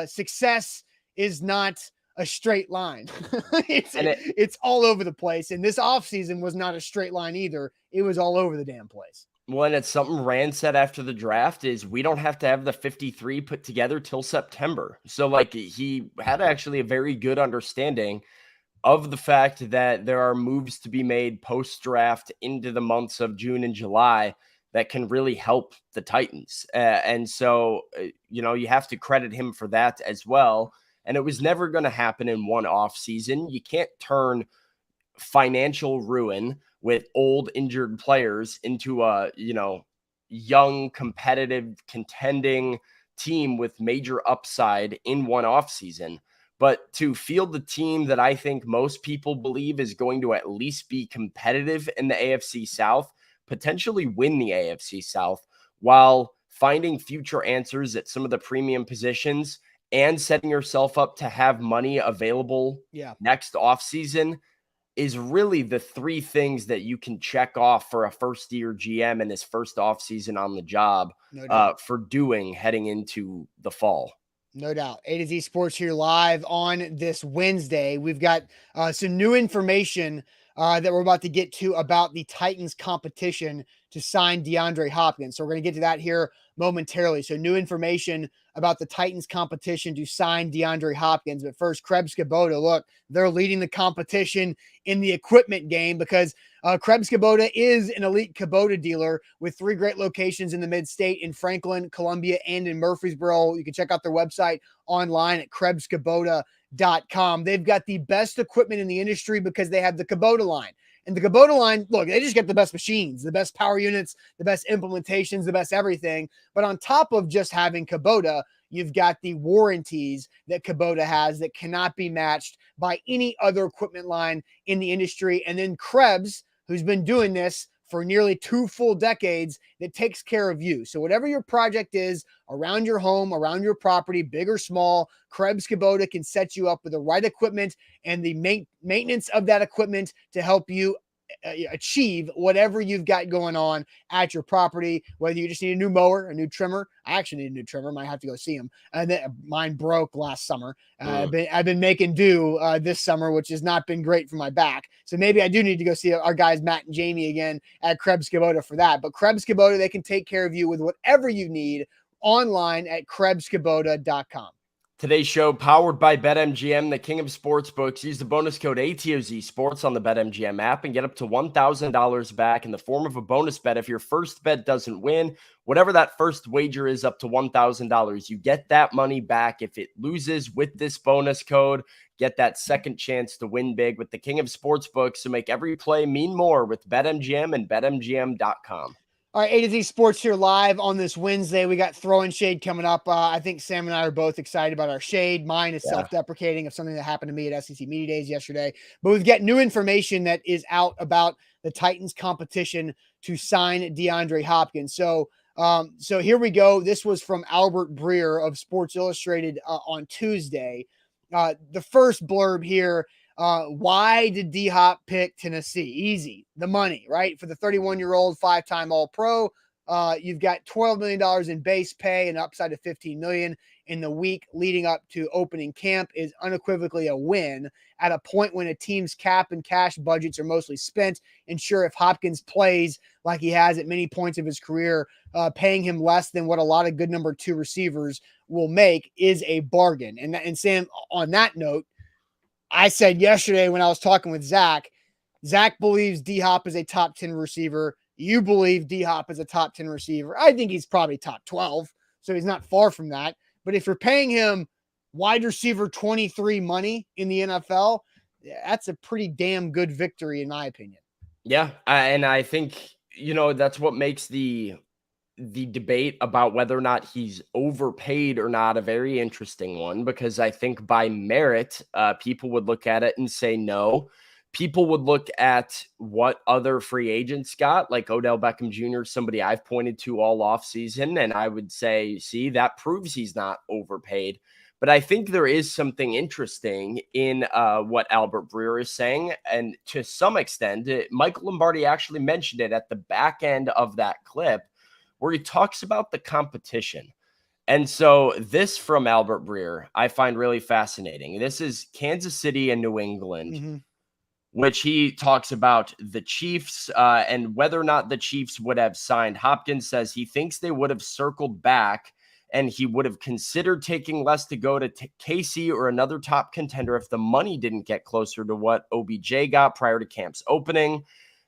success is not a straight line. It's all over the place. And this offseason was not a straight line either. It was all over the damn place. Well, and it's something Rand said after the draft is we don't have to have the 53 put together till September. So like he had actually a very good understanding of the fact that there are moves to be made post-draft into the months of June and July that can really help the Titans. And so, you have to credit him for that as well. And it was never going to happen in one off season. You can't turn financial ruin with old injured players into a, young, competitive, contending team with major upside in one off season. But to field the team that I think most people believe is going to at least be competitive in the AFC South, potentially win the AFC South, while finding future answers at some of the premium positions and setting yourself up to have money available next offseason, is really the three things that you can check off for a first-year GM in his first offseason on the job for doing heading into the fall. No doubt. A to Z Sports here live on this Wednesday. We've got some new information that we're about to get to about the Titans competition to sign DeAndre Hopkins. So we're going to get to that here momentarily. So new information about the Titans competition to sign DeAndre Hopkins. But first, Krebs Kubota, look, they're leading the competition in the equipment game because Krebs Kubota is an elite Kubota dealer with 3 great locations in the mid-state in Franklin, Columbia, and in Murfreesboro. You can check out their website online at KrebsKubota.com. They've got the best equipment in the industry because they have the Kubota line. And the Kubota line, look, they just get the best machines, the best power units, the best implementations, the best everything. But on top of just having Kubota, you've got the warranties that Kubota has that cannot be matched by any other equipment line in the industry. And then Krebs, who's been doing this for nearly 2 full decades, that takes care of you. So whatever your project is around your home, around your property, big or small, Krebs Kubota can set you up with the right equipment and the maintenance of that equipment to help you achieve whatever you've got going on at your property, whether you just need a new mower, a new trimmer. I actually need a new trimmer. Might have to go see him. And then mine broke last summer. I've been making do this summer, which has not been great for my back. So maybe I do need to go see our guys, Matt and Jamie, again at Krebs Kubota for that. But Krebs Kubota, they can take care of you with whatever you need online at KrebsKubota.com. Today's show powered by BetMGM, the king of sportsbooks. Use the bonus code ATOZ Sports on the BetMGM app and get up to $1,000 back in the form of a bonus bet if your first bet doesn't win. Whatever that first wager is, up to $1,000. You get that money back if it loses with this bonus code. Get that second chance to win big with the king of sportsbooks. So make every play mean more with BetMGM and BetMGM.com. All right, A to Z Sports here live on this Wednesday. We got Throw and Shade coming up. I think Sam and I are both excited about our shade. Mine is self-deprecating of something that happened to me at SEC Media Days yesterday. But we've got new information that is out about the Titans competition to sign DeAndre Hopkins. So here we go. This was from Albert Breer of Sports Illustrated on Tuesday. The first blurb here. Why did D-Hop pick Tennessee? Easy. The money, right? For the 31-year-old 5-time All-Pro, you've got $12 million in base pay and upside of $15 million in the week leading up to opening camp is unequivocally a win at a point when a team's cap and cash budgets are mostly spent. And sure, if Hopkins plays like he has at many points of his career, paying him less than what a lot of good number 2 receivers will make is a bargain. And Sam, on that note, I said yesterday when I was talking with Zach believes D-Hop is a top 10 receiver. You believe D-Hop is a top 10 receiver. I think he's probably top 12, so he's not far from that. But if you're paying him wide receiver 23 money in the NFL, that's a pretty damn good victory in my opinion. Yeah, and I think, that's what makes the debate about whether or not he's overpaid or not a very interesting one, because I think by merit, people would look at it and say no. People would look at what other free agents got, like Odell Beckham Jr., somebody I've pointed to all offseason, and I would say, see, that proves he's not overpaid. But I think there is something interesting in what Albert Breer is saying, and to some extent, Michael Lombardi actually mentioned it at the back end of that clip, where he talks about the competition. And so this from Albert Breer, I find really fascinating. This is Kansas City and New England, which he talks about the Chiefs and whether or not the Chiefs would have signed. Hopkins says he thinks they would have circled back and he would have considered taking less to go to KC or another top contender if the money didn't get closer to what OBJ got prior to camp's opening.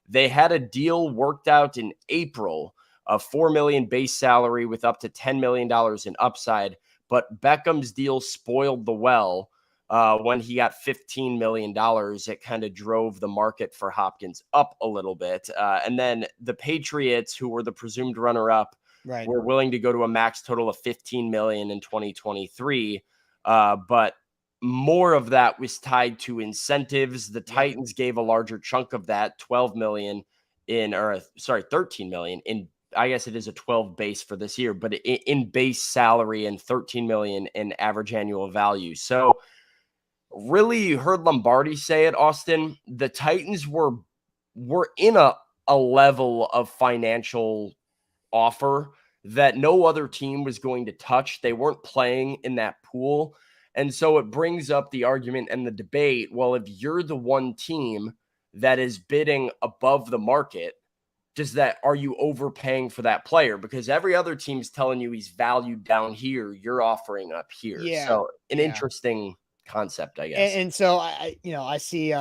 They had a deal worked out in April of $4 million base salary with up to $10 million in upside, but Beckham's deal spoiled the well. When he got $15 million, it kind of drove the market for Hopkins up a little bit. And then the Patriots, who were the presumed runner-up, were willing to go to a max total of $15 million in 2023. But more of that was tied to incentives. The Titans gave a larger chunk of that, $13 million in, I guess it is a 12 base for this year, but in base salary and $13 million in average annual value. So really, you heard Lombardi say it, Austin. The Titans were in a level of financial offer that no other team was going to touch. They weren't playing in that pool. And so it brings up the argument and the debate. Well, if you're the one team that is bidding above the market, are you overpaying for that player? Because every other team's telling you he's valued down here. You're offering up here. Yeah. So an interesting concept, I guess. And so I see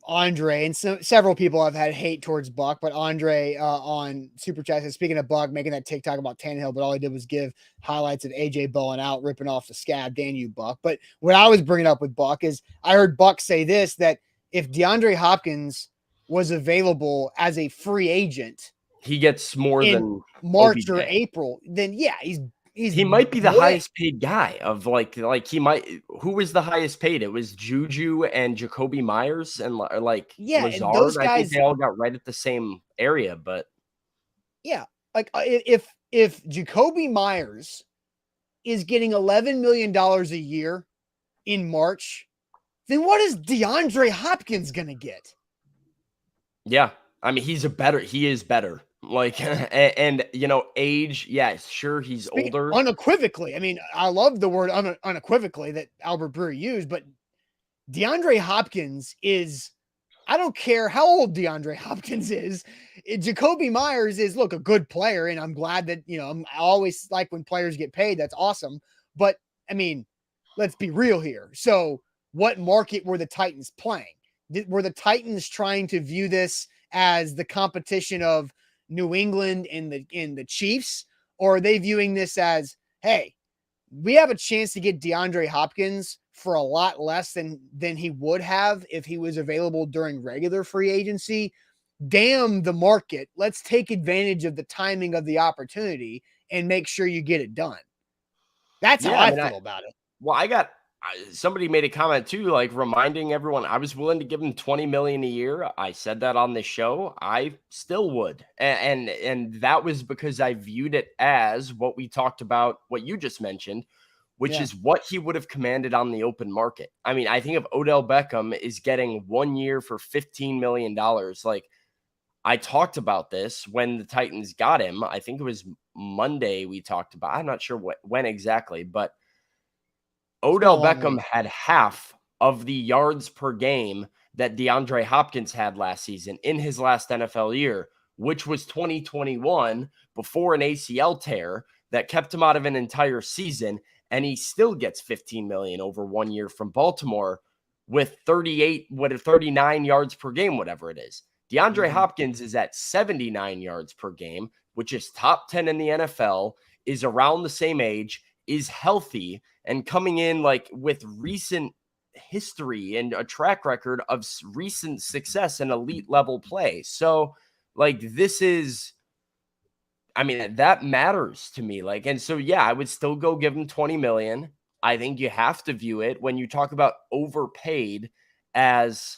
Andre and several people have had hate towards Buck, but Andre on Super Chat says, speaking of Buck making that TikTok about Tannehill, but all he did was give highlights of AJ bowling out, ripping off the scab. Damn you, Buck. But what I was bringing up with Buck is I heard Buck say this, that if DeAndre Hopkins was available as a free agent, he gets more than March OBJ. or April, then he might be the highest paid guy of like he might. Who was the highest paid? It was Juju and Jacoby Myers and Lazard. And those guys, I think they all got right at the same area, but if Jacoby Myers is getting $11 million a year in March, then what is DeAndre Hopkins gonna get? Yeah, I mean he is better. Like, and age, sure, he's older. Unequivocally. I mean, I love the word unequivocally that Albert Breer used, but DeAndre Hopkins is, I don't care how old DeAndre Hopkins is. Jacoby Myers is, look, a good player, and I'm glad that, I always like when players get paid. That's awesome. But, I mean, let's be real here. So what market were the Titans playing? Were the Titans trying to view this as the competition of New England and the Chiefs, or are they viewing this as, hey, we have a chance to get DeAndre Hopkins for a lot less than he would have if he was available during regular free agency? Damn the market. Let's take advantage of the timing of the opportunity and make sure you get it done. That's how I feel about it. Well, somebody made a comment too, like reminding everyone I was willing to give him $20 million a year. I said that on this show. I still would. And that was because I viewed it as what we talked about, what you just mentioned, which is what he would have commanded on the open market. I mean, I think if Odell Beckham is getting 1 year for $15 million, like I talked about this when the Titans got him. I think it was Monday we talked about, I'm not sure when exactly, but Odell Beckham had half of the yards per game that DeAndre Hopkins had last season in his last NFL year, which was 2021, before an ACL tear that kept him out of an entire season. And he still gets $15 million over 1 year from Baltimore with 39 yards per game, whatever it is. DeAndre Hopkins is at 79 yards per game, which is top 10 in the NFL, is around the same age, is healthy, and coming in like with recent history and a track record of recent success and elite level play. So like this is, I mean, that matters to me. Like, and so, I would still go give him 20 million. I think you have to view it when you talk about overpaid as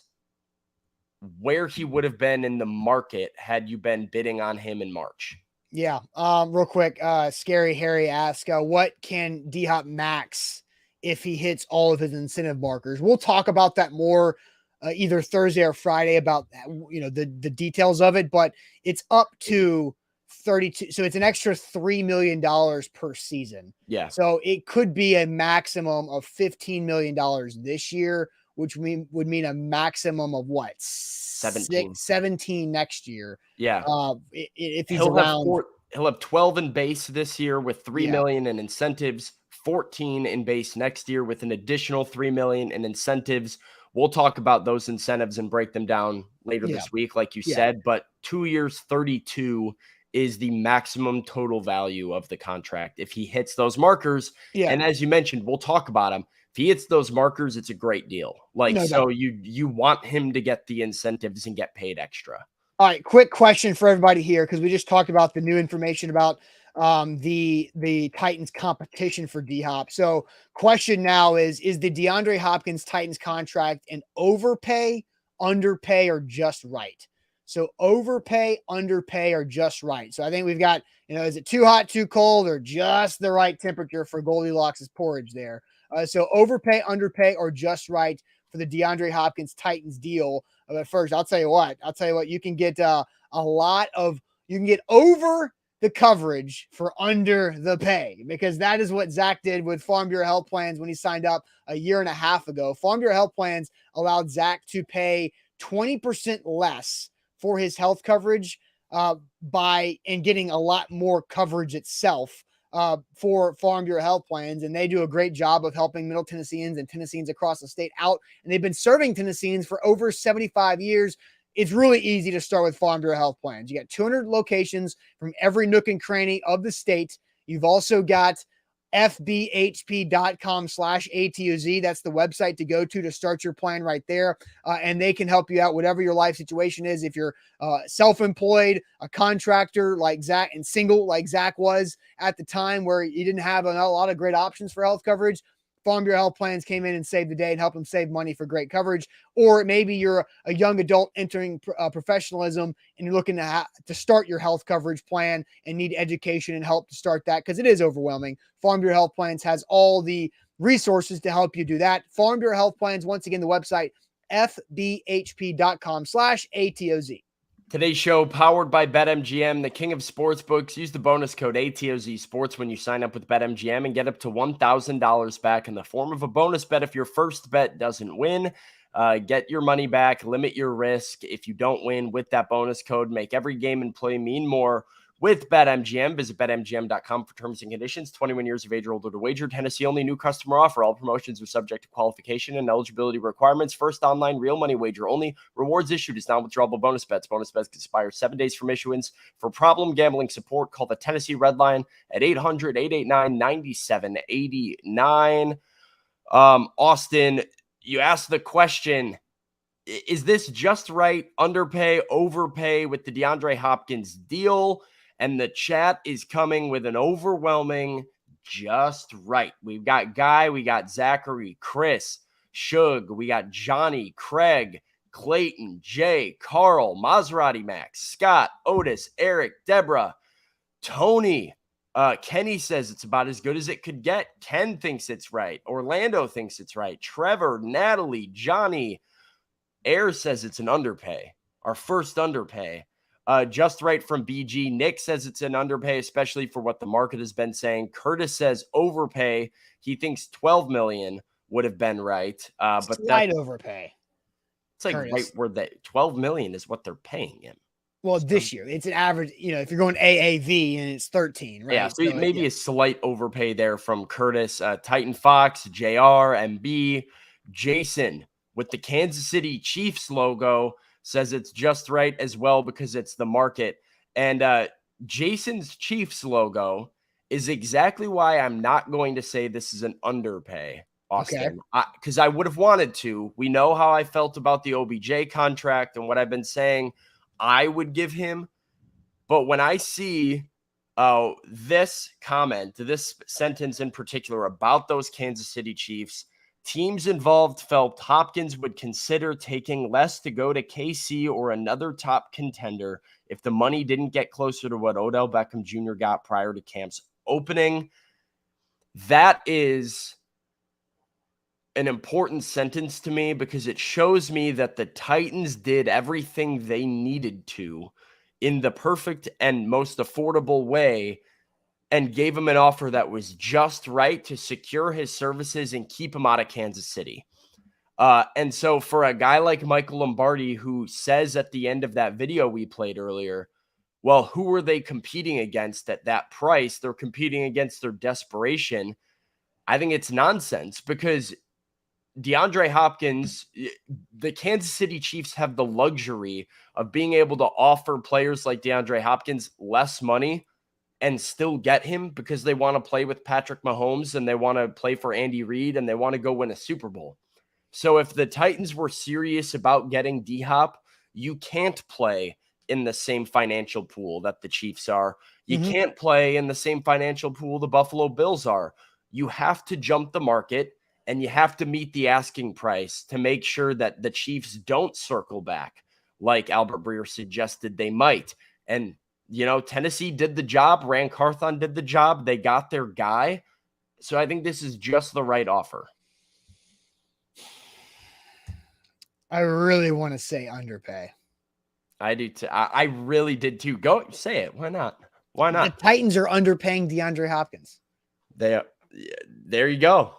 where he would have been in the market had you been bidding on him in March. Yeah. Real quick, Scary Harry asks, what can D-Hop max if he hits all of his incentive markers? We'll talk about that more either Thursday or Friday about, the details of it, but it's up to 32. So it's an extra $3 million per season. Yeah. So it could be a maximum of $15 million this year, which would mean a maximum of what? 17 next year. Yeah. If he's around. He'll have 12 in base this year with $3 Yeah. million in incentives, 14 in base next year with an additional $3 million in incentives. We'll talk about those incentives and break them down later Yeah. this week, like you Yeah. said. But 2 years, 32 is the maximum total value of the contract if he hits those markers. Yeah. And as you mentioned, we'll talk about him. If he hits those markers, it's a great deal. Like, No so doubt. you want him to get the incentives and get paid extra. All right, quick question for everybody here, because we just talked about the new information about the Titans competition for D-Hop. So question now is the DeAndre Hopkins Titans contract an overpay, underpay, or just right? So overpay, underpay, or just right? So I think we've got, is it too hot, too cold, or just the right temperature for Goldilocks' porridge there? So overpay, underpay, or just right for the DeAndre Hopkins Titans deal. But first, I'll tell you what, you can get you can get over the coverage for under the pay, because that is what Zach did with Farm Bureau Health Plans when he signed up a year and a half ago. Farm Bureau Health Plans allowed Zach to pay 20% less for his health coverage by getting a lot more coverage itself for Farm Bureau Health Plans. And they do a great job of helping Middle Tennesseans and Tennesseans across the state out. And they've been serving Tennesseans for over 75 years. It's really easy to start with Farm Bureau Health Plans. You got 200 locations from every nook and cranny of the state. You've also got fbhp.com/ATOZ. That's the website to go to start your plan right there. And they can help you out, whatever your life situation is. If you're self-employed, a contractor like Zach, and single like Zach was at the time, where you didn't have a lot of great options for health coverage, Farm Bureau Health Plans came in and saved the day and helped them save money for great coverage. Or maybe you're a young adult entering professionalism and you're looking to start your health coverage plan and need education and help to start that, because it is overwhelming. Farm Bureau Health Plans has all the resources to help you do that. Farm Bureau Health Plans, once again, the website, fbhp.com/ATOZ. Today's show powered by BetMGM, the king of sportsbooks. Use the bonus code ATOZ Sports when you sign up with BetMGM and get up to $1,000 back in the form of a bonus bet if your first bet doesn't win. Get your money back, limit your risk if you don't win with that bonus code. Make every game and play mean more with BetMGM. Visit BetMGM.com for terms and conditions. 21 years of age or older to wager. Tennessee only new customer offer. All promotions are subject to qualification and eligibility requirements. First online real money wager only. Rewards issued is non-withdrawable bonus bets. Bonus bets expire 7 days from issuance. For problem gambling support, call the Tennessee Red Line at 800-889-9789. Austin, you asked the question, is this just right? Underpay, overpay with the DeAndre Hopkins deal? And the chat is coming with an overwhelming just right. We've got Guy, we got Zachary, Chris, Shug, we got Johnny, Craig, Clayton, Jay, Carl, Maserati Max, Scott, Otis, Eric, Deborah, Tony. Kenny says it's about as good as it could get. Ken thinks it's right. Orlando thinks it's right. Trevor, Natalie, Johnny. Air says it's an underpay. Our first underpay. Just right from BG. Nick says it's an underpay, especially for what the market has been saying. Curtis says overpay. He thinks 12 million would have been right. But Slight overpay. It's like Curtis. right where that 12 million is what they're paying him. Well, this year it's an average, if you're going AAV and it's 13, right? Yeah, so maybe a slight overpay there from Curtis. Titan Fox, JR, MB, Jason with the Kansas City Chiefs logo says it's just right as well because it's the market. And Jason's Chiefs logo is exactly why I'm not going to say this is an underpay, Austin, because I would have wanted to. We know how I felt about the OBJ contract and what I've been saying I would give him. But when I see this comment, this sentence in particular about those Kansas City Chiefs, teams involved felt Hopkins would consider taking less to go to KC or another top contender if the money didn't get closer to what Odell Beckham Jr. got prior to camp's opening. That is an important sentence to me because it shows me that the Titans did everything they needed to in the perfect and most affordable way and gave him an offer that was just right to secure his services and keep him out of Kansas City. And so for a guy like Michael Lombardi, who says at the end of that video we played earlier, Well, who are they competing against at that price? They're competing against their desperation. I think it's nonsense because DeAndre Hopkins, the Kansas City Chiefs have the luxury of being able to offer players like DeAndre Hopkins less money and still get him because they want to play with Patrick Mahomes and they want to play for Andy Reid and they want to go win a Super Bowl. So if the Titans were serious about getting D-Hop, you can't play in the same financial pool that the Chiefs are. You can't play in the same financial pool the Buffalo Bills are. You have to jump the market and you have to meet the asking price to make sure that the Chiefs don't circle back like Albert Breer suggested they might. And, Tennessee did the job. Rand Carthon did the job. They got their guy. So I think this is just the right offer. I really want to say underpay. I do too. I really did too. Go say it. Why not? Why not? The Titans are underpaying DeAndre Hopkins. There you go.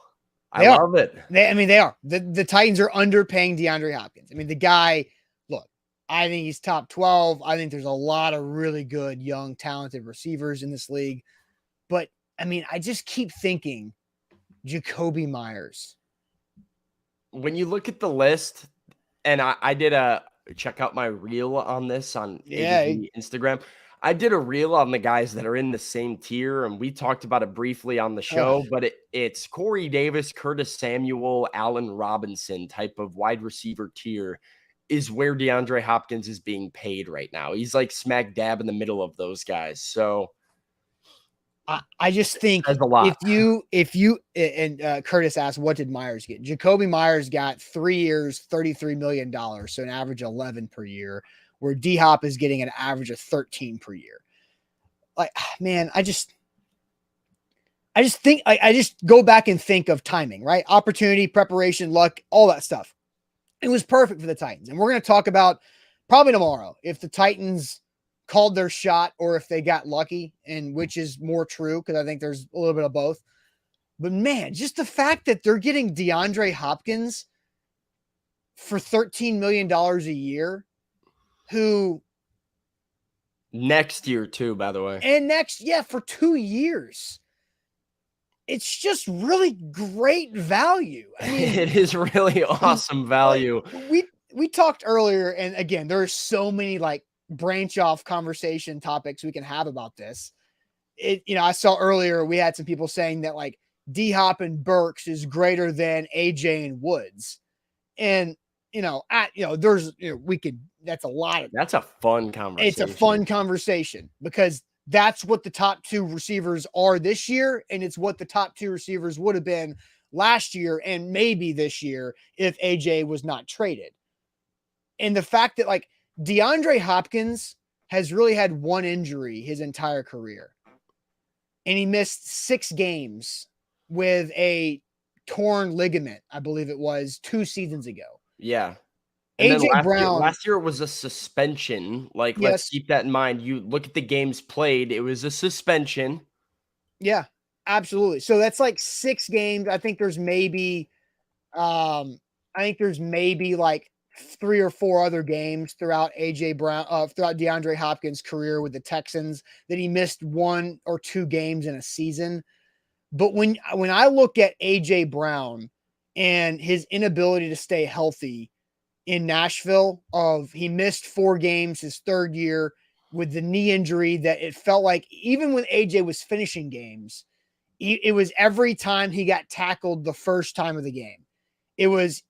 I love it. They are. The Titans are underpaying DeAndre Hopkins. I mean, the guy, look, I think he's top 12. I think there's a lot of really good, young, talented receivers in this league. But, I just keep thinking Jacoby Myers. When you look at the list, and I did check out my reel on this on Instagram. I did a reel on the guys that are in the same tier, and we talked about it briefly on the show, but it's Corey Davis, Curtis Samuel, Allen Robinson type of wide receiver tier is where DeAndre Hopkins is being paid right now. He's like smack dab in the middle of those guys. So I just think if you Curtis asked, what did Myers get? Jacoby Myers got 3 years, $33 million. So an average 11 per year, where D-Hop is getting an average of 13 per year. Like, man, I just think I just go back and think of timing, right? Opportunity, preparation, luck, all that stuff. It was perfect for the Titans. And we're going to talk about probably tomorrow if the Titans called their shot or if they got lucky, and which is more true, because I think there's a little bit of both. But man, just the fact that they're getting DeAndre Hopkins for $13 million a year, who next year too, by the way, and for 2 years. It's just really great value. It is really awesome value. We talked earlier, and again, there are so many like branch off conversation topics we can have about this. I saw earlier we had some people saying that like D-Hop and Burks is greater than AJ and Woods. And that's a fun conversation. It's a fun conversation because that's what the top two receivers are this year. And it's what the top two receivers would have been last year and maybe this year if AJ was not traded. And the fact that like DeAndre Hopkins has really had one injury his entire career. And he missed 6 games with a torn ligament, I believe it was 2 seasons ago. Yeah. And AJ Brown. Last year it was a suspension. Like, let's keep that in mind. You look at the games played, it was a suspension. Yeah, absolutely. So that's like 6 games. I think there's maybe like 3 or 4 other games throughout throughout DeAndre Hopkins' career with the Texans that he missed 1 or 2 games in a season. But when I look at AJ Brown and his inability to stay healthy in Nashville, he missed 4 games his 3rd year with the knee injury, that it felt like even when AJ was finishing games, it was every time he got tackled the first time of the game. It was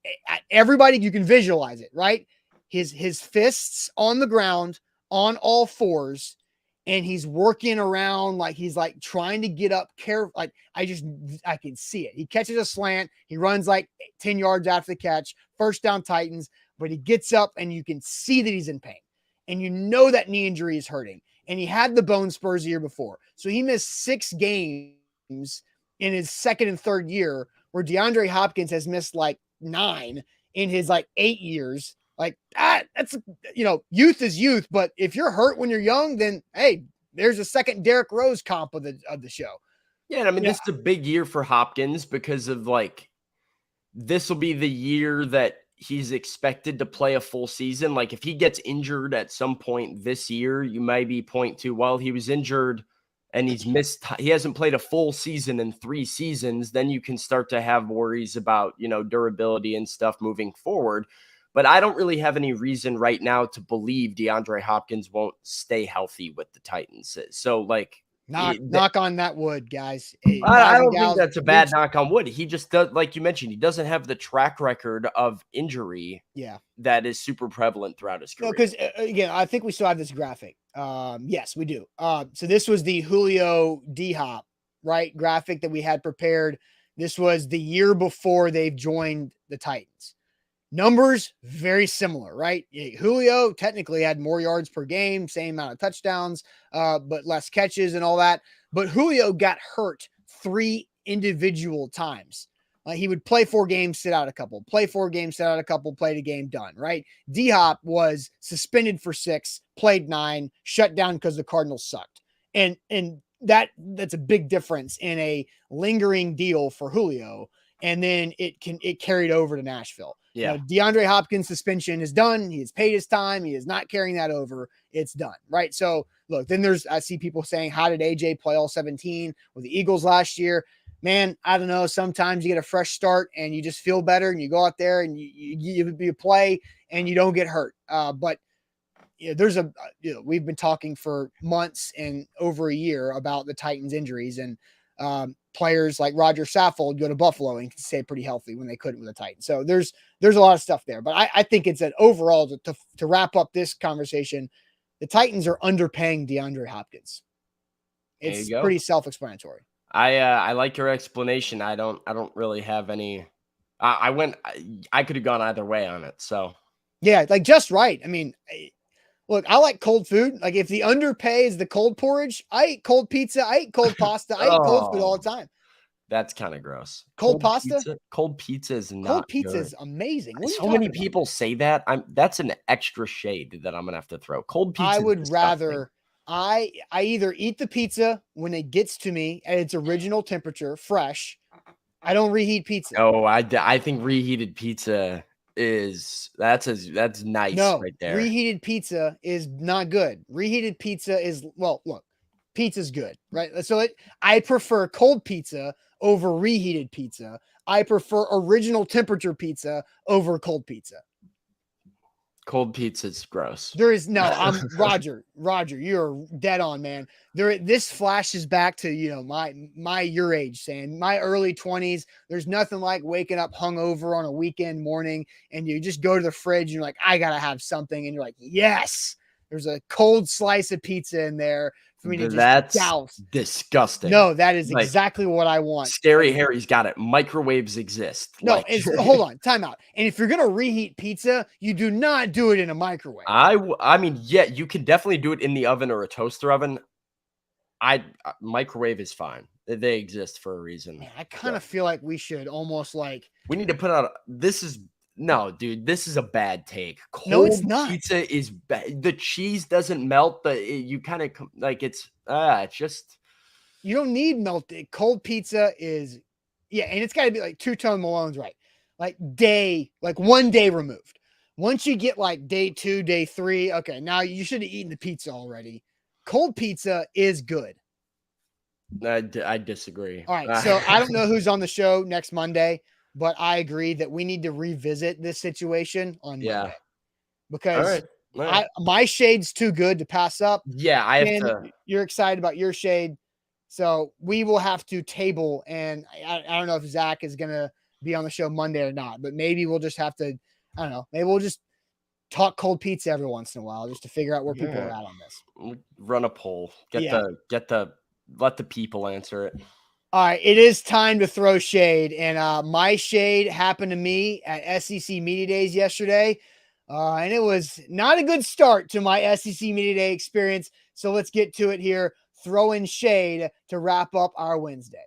everybody, you can visualize it, right? His fists on the ground on all fours, and he's working around like he's like trying to get up careful. Like I can see it. He catches a slant. He runs like 10 yards after the catch, first down Titans, but he gets up and you can see that he's in pain. And you know that knee injury is hurting. And he had the bone spurs the year before. So he missed 6 games in his 2nd and 3rd year, where DeAndre Hopkins has missed like 9 in his like 8 years. Like that's, youth is youth, but if you're hurt when you're young, then hey, there's a second Derrick Rose comp of the show. Yeah. And I mean, this is a big year for Hopkins because of like, this will be the year that he's expected to play a full season. Like if he gets injured at some point this year, you might be point to, well, he was injured and he hasn't played a full season in 3 seasons. Then you can start to have worries about, durability and stuff moving forward. But I don't really have any reason right now to believe DeAndre Hopkins won't stay healthy with the Titans. So like, knock on that wood, guys. I don't think that's a bad knock on wood. He just does, like you mentioned, he doesn't have the track record of injury that is super prevalent throughout his career. No, because again, I think we still have this graphic. Yes, we do. So this was the Julio D-Hop, right, graphic that we had prepared. This was the year before they've joined the Titans. Numbers very similar, right? Julio technically had more yards per game, same amount of touchdowns, but less catches and all that. But Julio got hurt 3 individual times. He would play 4 games, sit out a couple, play 4 games, sit out a couple, played a game, done, right? D-Hop was suspended for 6, played 9, shut down because the Cardinals sucked. And that's a big difference in a lingering deal for Julio. And then it carried over to Nashville. Yeah. DeAndre Hopkins' suspension is done. He has paid his time. He is not carrying that over. It's done. Right. So look, then I see people saying, how did AJ play all 17 with the Eagles last year? Man, I don't know. Sometimes you get a fresh start and you just feel better and you go out there and you play and you don't get hurt. But there's we've been talking for months and over a year about the Titans injuries, and players like Roger Saffold go to Buffalo and stay pretty healthy when they couldn't with the Titans. So there's a lot of stuff there, but I think it's an overall to wrap up this conversation, the Titans are underpaying DeAndre Hopkins. It's pretty self-explanatory. I like your explanation. I don't really have any. I could have gone either way on it. So yeah, like just right. I mean, look, I like cold food. Like if the underpay is the cold porridge, I eat cold pizza. I eat cold pasta. I eat cold food all the time. That's kind of gross. Cold pasta? Cold pizza is not Cold pizza good. is amazing. So many people say that. That's an extra shade that I'm gonna have to throw. Cold pizza. I would rather. I either eat the pizza when it gets to me at its original temperature, fresh. I don't reheat pizza. Oh, I think reheated pizza that's nice. No, right there. Reheated pizza is not good. Reheated pizza is, well, look, pizza's good, right? So I prefer cold pizza over reheated pizza. I prefer original temperature pizza over cold pizza. Cold pizza's gross. There is no, I'm Roger, you're dead on, man. This flashes back to, your age, saying my early 20s. There's nothing like waking up hungover on a weekend morning and you just go to the fridge and you're like, I gotta have something. And you're like, yes, there's a cold slice of pizza in there for me to just douse. Disgusting. No, that is exactly what I want. Scary Harry's got it. Microwaves exist. No, hold on, time out. And if you're gonna reheat pizza, you do not do it in a microwave. I mean, yeah, you can definitely do it in the oven or a toaster oven. Microwave is fine. They exist for a reason. Man, I kind of feel like we should almost we need to put out. This is a bad take. No, it's not. Pizza is bad. The cheese doesn't melt. You kind of it's just. You don't need melted. Cold pizza is, and it's got to be like two-tone Malone's right. Like 1 day removed. Once you get like day 2, day 3, okay, now you should have eaten the pizza already. Cold pizza is good. I disagree. All right, so I don't know who's on the show next Monday, but I agree that we need to revisit this situation on Monday. Because all right. My shade's too good to pass up. Yeah, I have to. You're excited about your shade. So we will have to table, and I don't know if Zach is going to be on the show Monday or not, but maybe we'll just have to, I don't know, maybe we'll just talk cold pizza every once in a while just to figure out where people are at on this. We'll run a poll. Let the people answer it. All right, it is time to throw shade, and my shade happened to me at SEC Media Days yesterday, and it was not a good start to my SEC Media Day experience, so let's get to it here. Throw in shade to wrap up our Wednesday.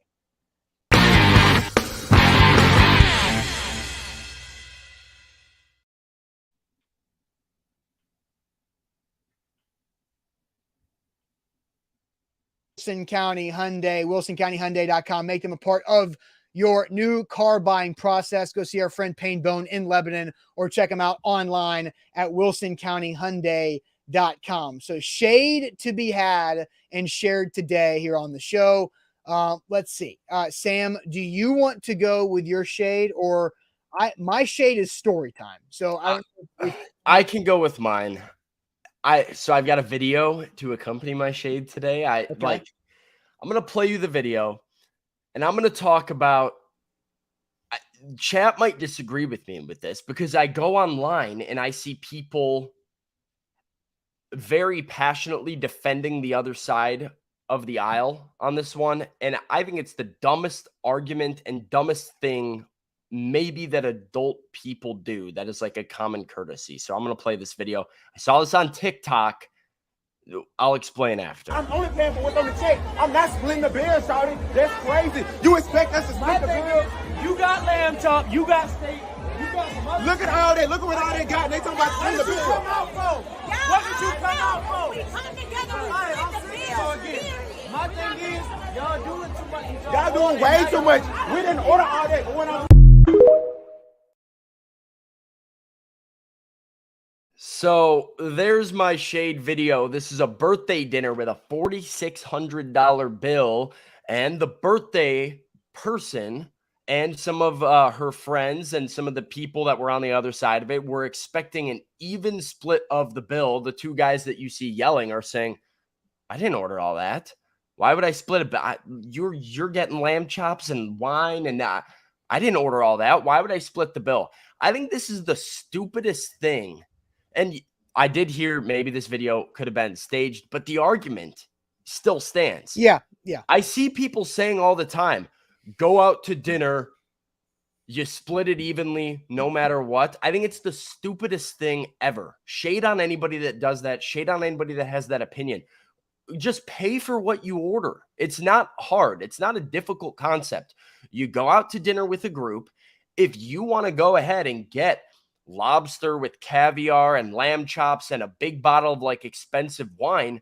Wilson County Hyundai, WilsonCountyHyundai.com. Make them a part of your new car buying process. Go see our friend Payne Bone in Lebanon or check them out online at wilsoncountyhyundai.com. So shade to be had and shared today here on the show. Let's see. Sam, do you want to go with your shade, or my shade is story time. So I can go with mine. So I've got a video to accompany my shade today. I'm going to play you the video, and I'm going to talk about, chat might disagree with me with this, because I go online and I see people very passionately defending the other side of the aisle on this one. And I think it's the dumbest argument and dumbest thing maybe that adult people do that is like a common courtesy. So I'm going to play this video. I saw this on TikTok. I'll explain after. I'm only paying for what's on the check. I'm not splitting the bill, shawty. That's crazy. You expect us to split the bill? You got lamb chop. You got steak. You got some other. Look at all that. Look at what all they got. They talking about splitting the bill. What did you come out for? We come together, we split the bill. My thing is, y'all doing too much. Y'all doing way too much. We didn't order all that. But when I'm So there's my shade video. This is a birthday dinner with a $4,600 bill, and the birthday person and some of her friends and some of the people that were on the other side of it were expecting an even split of the bill. The two guys that you see yelling are saying, I didn't order all that. Why would I split it? You're getting lamb chops and wine, and I didn't order all that. Why would I split the bill? I think this is the stupidest thing. And I did hear maybe this video could have been staged, but the argument still stands. Yeah. I see people saying all the time, go out to dinner, you split it evenly no matter what. I think it's the stupidest thing ever. Shade on anybody that does that. Shade on anybody that has that opinion. Just pay for what you order. It's not hard. It's not a difficult concept. You go out to dinner with a group. If you want to go ahead and get lobster with caviar and lamb chops and a big bottle of like expensive wine,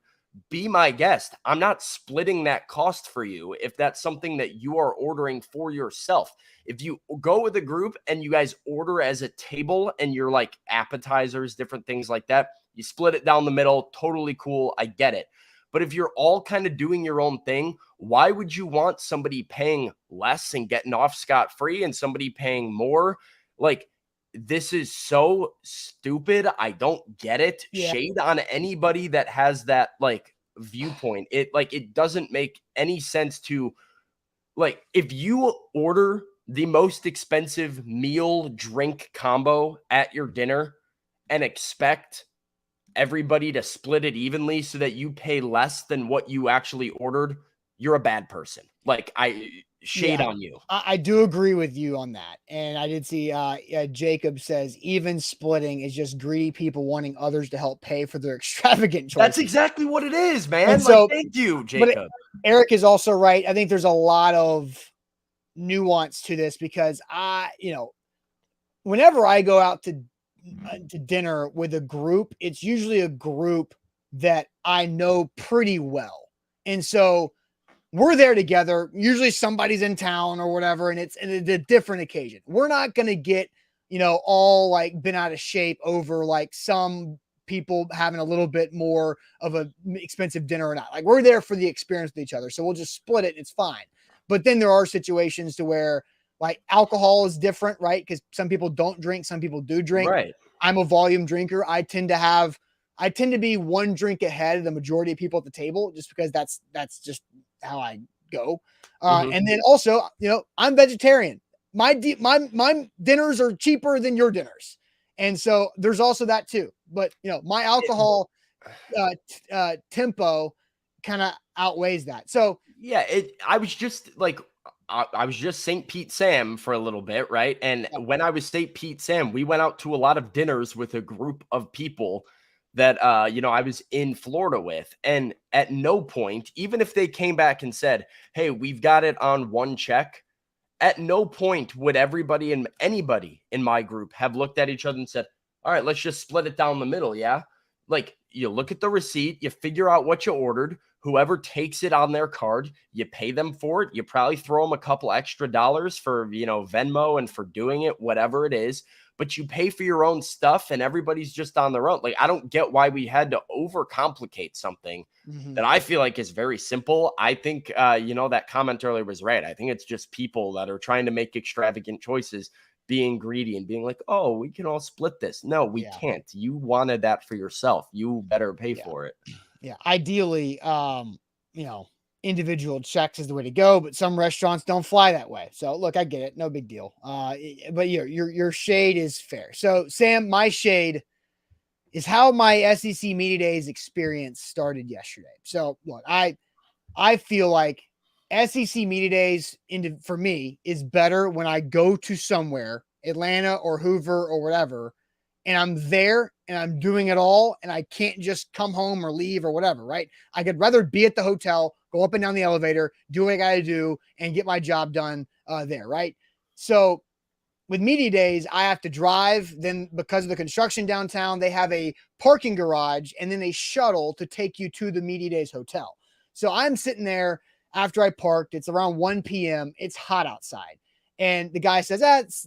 be my guest. I'm not splitting that cost for you if that's something that you are ordering for yourself. If you go with a group and you guys order as a table and you're like appetizers, different things like that, you split it down the middle, totally cool. I get it. But if you're all kind of doing your own thing, why would you want somebody paying less and getting off scot-free and somebody paying more? Like, this is so stupid. I don't get it. Yeah. Shade on anybody that has that like viewpoint. It doesn't make any sense to, like, if you order the most expensive meal drink combo at your dinner and expect everybody to split it evenly so that you pay less than what you actually ordered, you're a bad person. Like, shade on you. I do agree with you on that. And I did see Jacob says even splitting is just greedy people wanting others to help pay for their extravagant choices. That's exactly what it is, man. And so, thank you, Jacob. Eric is also right. I think there's a lot of nuance to this because whenever I go out to dinner with a group, it's usually a group that I know pretty well. And so we're there together. Usually somebody's in town or whatever, and it's a different occasion. We're not going to get, all like been out of shape over like some people having a little bit more of a expensive dinner or not. Like, we're there for the experience with each other. So we'll just split it and it's fine. But then there are situations to where like alcohol is different, right? Because some people don't drink, some people do drink. Right. I'm a volume drinker. I tend to be one drink ahead of the majority of people at the table just because that's just how I go. And then also, I'm vegetarian. My dinners are cheaper than your dinners. And so there's also that too. But, my alcohol tempo kind of outweighs that. So yeah, I was just St. Pete Sam for a little bit, right? And when I was St. Pete Sam, we went out to a lot of dinners with a group of people that, I was in Florida with. And at no point, even if they came back and said, hey, we've got it on one check, at no point would anybody in my group have looked at each other and said, all right, let's just split it down the middle. Yeah. Like, you look at the receipt, you figure out what you ordered, whoever takes it on their card, you pay them for it. You probably throw them a couple extra dollars for, Venmo and for doing it, whatever it is, but you pay for your own stuff and everybody's just on their own. Like, I don't get why we had to overcomplicate something that I feel like is very simple. I think, that comment earlier was right. I think it's just people that are trying to make extravagant choices, being greedy and being like, oh, we can all split this. No, we can't. You wanted that for yourself. You better pay for it. Yeah. Ideally, individual checks is the way to go, but some restaurants don't fly that way. So look, I get it. No big deal. But your shade is fair. So Sam, my shade is how my SEC Media Days experience started yesterday. So look, I feel like SEC Media Days for me is better when I go to somewhere, Atlanta or Hoover or whatever, and I'm there and I'm doing it all and I can't just come home or leave or whatever, right? I could rather be at the hotel, go up and down the elevator, do what I got to do and get my job done there, right? So with Media Days, I have to drive. Then because of the construction downtown, they have a parking garage and then a shuttle to take you to the Media Days hotel. So I'm sitting there after I parked. It's around 1 p.m. It's hot outside. And the guy says,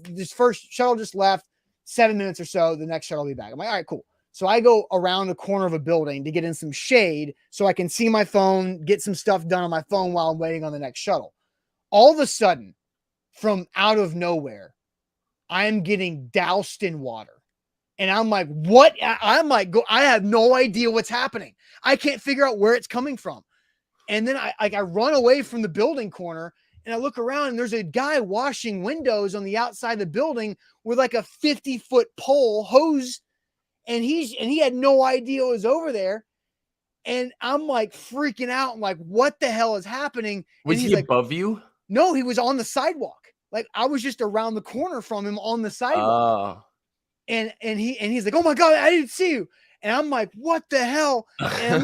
this first shuttle just left, 7 minutes or so. The next shuttle will be back. I'm like, all right, cool. So I go around the corner of a building to get in some shade so I can see my phone, get some stuff done on my phone while I'm waiting on the next shuttle. All of a sudden, from out of nowhere, I'm getting doused in water. And I'm like, what? I'm like, I have no idea what's happening. I can't figure out where it's coming from. And then I run away from the building corner and I look around and there's a guy washing windows on the outside of the building with like a 50-foot pole hose. And he had no idea it was over there. And I'm like freaking out. I'm like, what the hell is happening? Was he above you? No, he was on the sidewalk. Like I was just around the corner from him on the sidewalk. And he's like, oh my God, I didn't see you. And I'm like, what the hell? And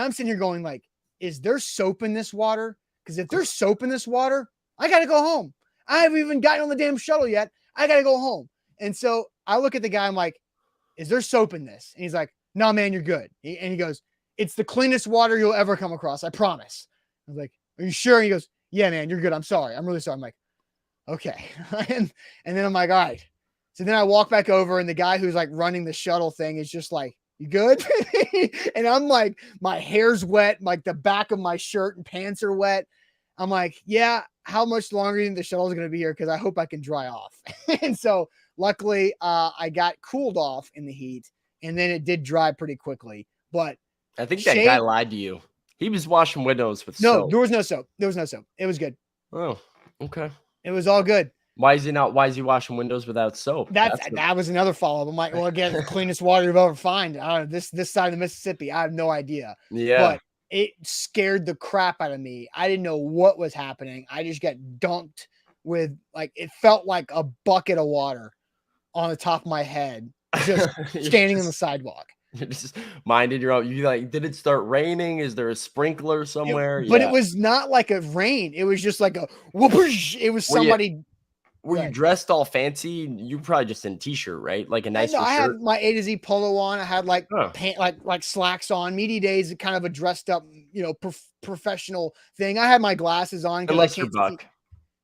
I'm sitting here going like, is there soap in this water? Because if there's soap in this water, I got to go home. I haven't even gotten on the damn shuttle yet. I got to go home. And so I look at the guy. I'm like, is there soap in this? And he's like, no, man, you're good. And he goes, it's the cleanest water you'll ever come across. I promise. I was like, are you sure? And he goes, yeah, man, you're good. I'm sorry. I'm really sorry. I'm like, okay. and then I'm like, all right. So then I walk back over and the guy who's like running the shuttle thing is just like, you good? And I'm like, my hair's wet. Like the back of my shirt and pants are wet. I'm like, yeah, how much longer do you think the shuttle is going to be here? Because I hope I can dry off. And so luckily I got cooled off in the heat and then it did dry pretty quickly. But I think that guy lied to you. He was washing windows with soap. No, there was no soap. There was no soap. It was good. Oh, okay. It was all good. Why is he washing windows without soap? That was another follow-up. I'm like, well, again, the cleanest water you've ever find. I don't know, this side of the Mississippi. I have no idea. Yeah. But it scared the crap out of me. I didn't know what was happening. I just got dunked with it felt like a bucket of water on the top of my head, just standing on the sidewalk. You're just minding your own. You like, did it start raining? Is there a sprinkler somewhere? But it was not like a rain. It was just like a whoosh. It was somebody. Were you dressed all fancy? You probably just in a t-shirt, right? Like a nice shirt. I had my A to Z polo on. I had like slacks on. Media Days, kind of a dressed up, professional thing. I had my glasses on. Unless you're Buck.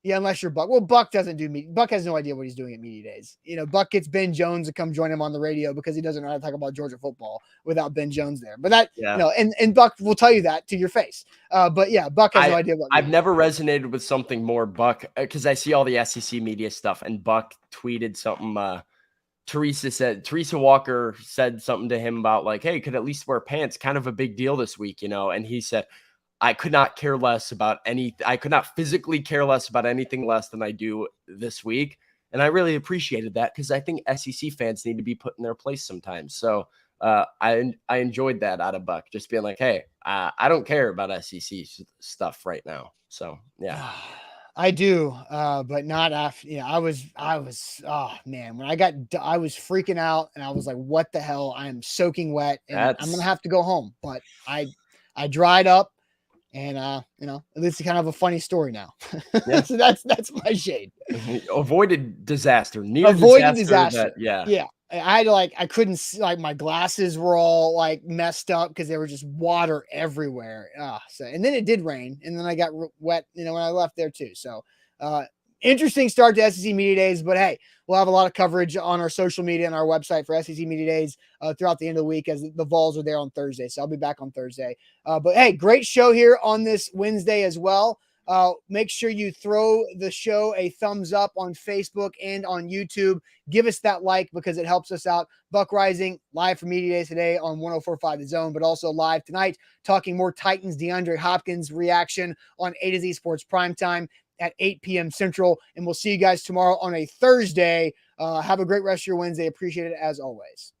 Yeah, unless you're Buck. Well, Buck doesn't do media. Buck has no idea what he's doing at Media Days. Buck gets Ben Jones to come join him on the radio because he doesn't know how to talk about Georgia football without Ben Jones there. But and Buck will tell you that to your face. But yeah, Buck has no idea what. I've never resonated with something more, Buck, because I see all the SEC media stuff, and Buck tweeted something. Teresa Walker said something to him about like, hey, could at least wear pants. Kind of a big deal this week, and he said, I could not care less about I could not physically care less about anything less than I do this week. And I really appreciated that because I think SEC fans need to be put in their place sometimes. So I enjoyed that out of Buck, just being like, hey, I don't care about SEC stuff right now. So, yeah. I do, but not after. I was. Oh man, when I was freaking out, and I was like, "What the hell? I am soaking wet, and I'm gonna have to go home." But I dried up. And at least it's kind of a funny story now. Yeah. So that's my shade. Avoided disaster. Avoided disaster. Yeah. I had to I couldn't see, my glasses were all messed up because there was just water everywhere. And then it did rain, and then I got wet, when I left there too. So, interesting start to SEC Media Days, but hey, we'll have a lot of coverage on our social media and our website for SEC Media Days throughout the end of the week as the Vols are there on Thursday. So I'll be back on Thursday. But hey, great show here on this Wednesday as well. Make sure you throw the show a thumbs up on Facebook and on YouTube. Give us that like because it helps us out. Buck Rising live for Media Days today on 104.5 The Zone, but also live tonight talking more Titans DeAndre Hopkins reaction on A to Z Sports Primetime at 8 p.m. Central. And we'll see you guys tomorrow on a Thursday. Have a great rest of your Wednesday. Appreciate it as always.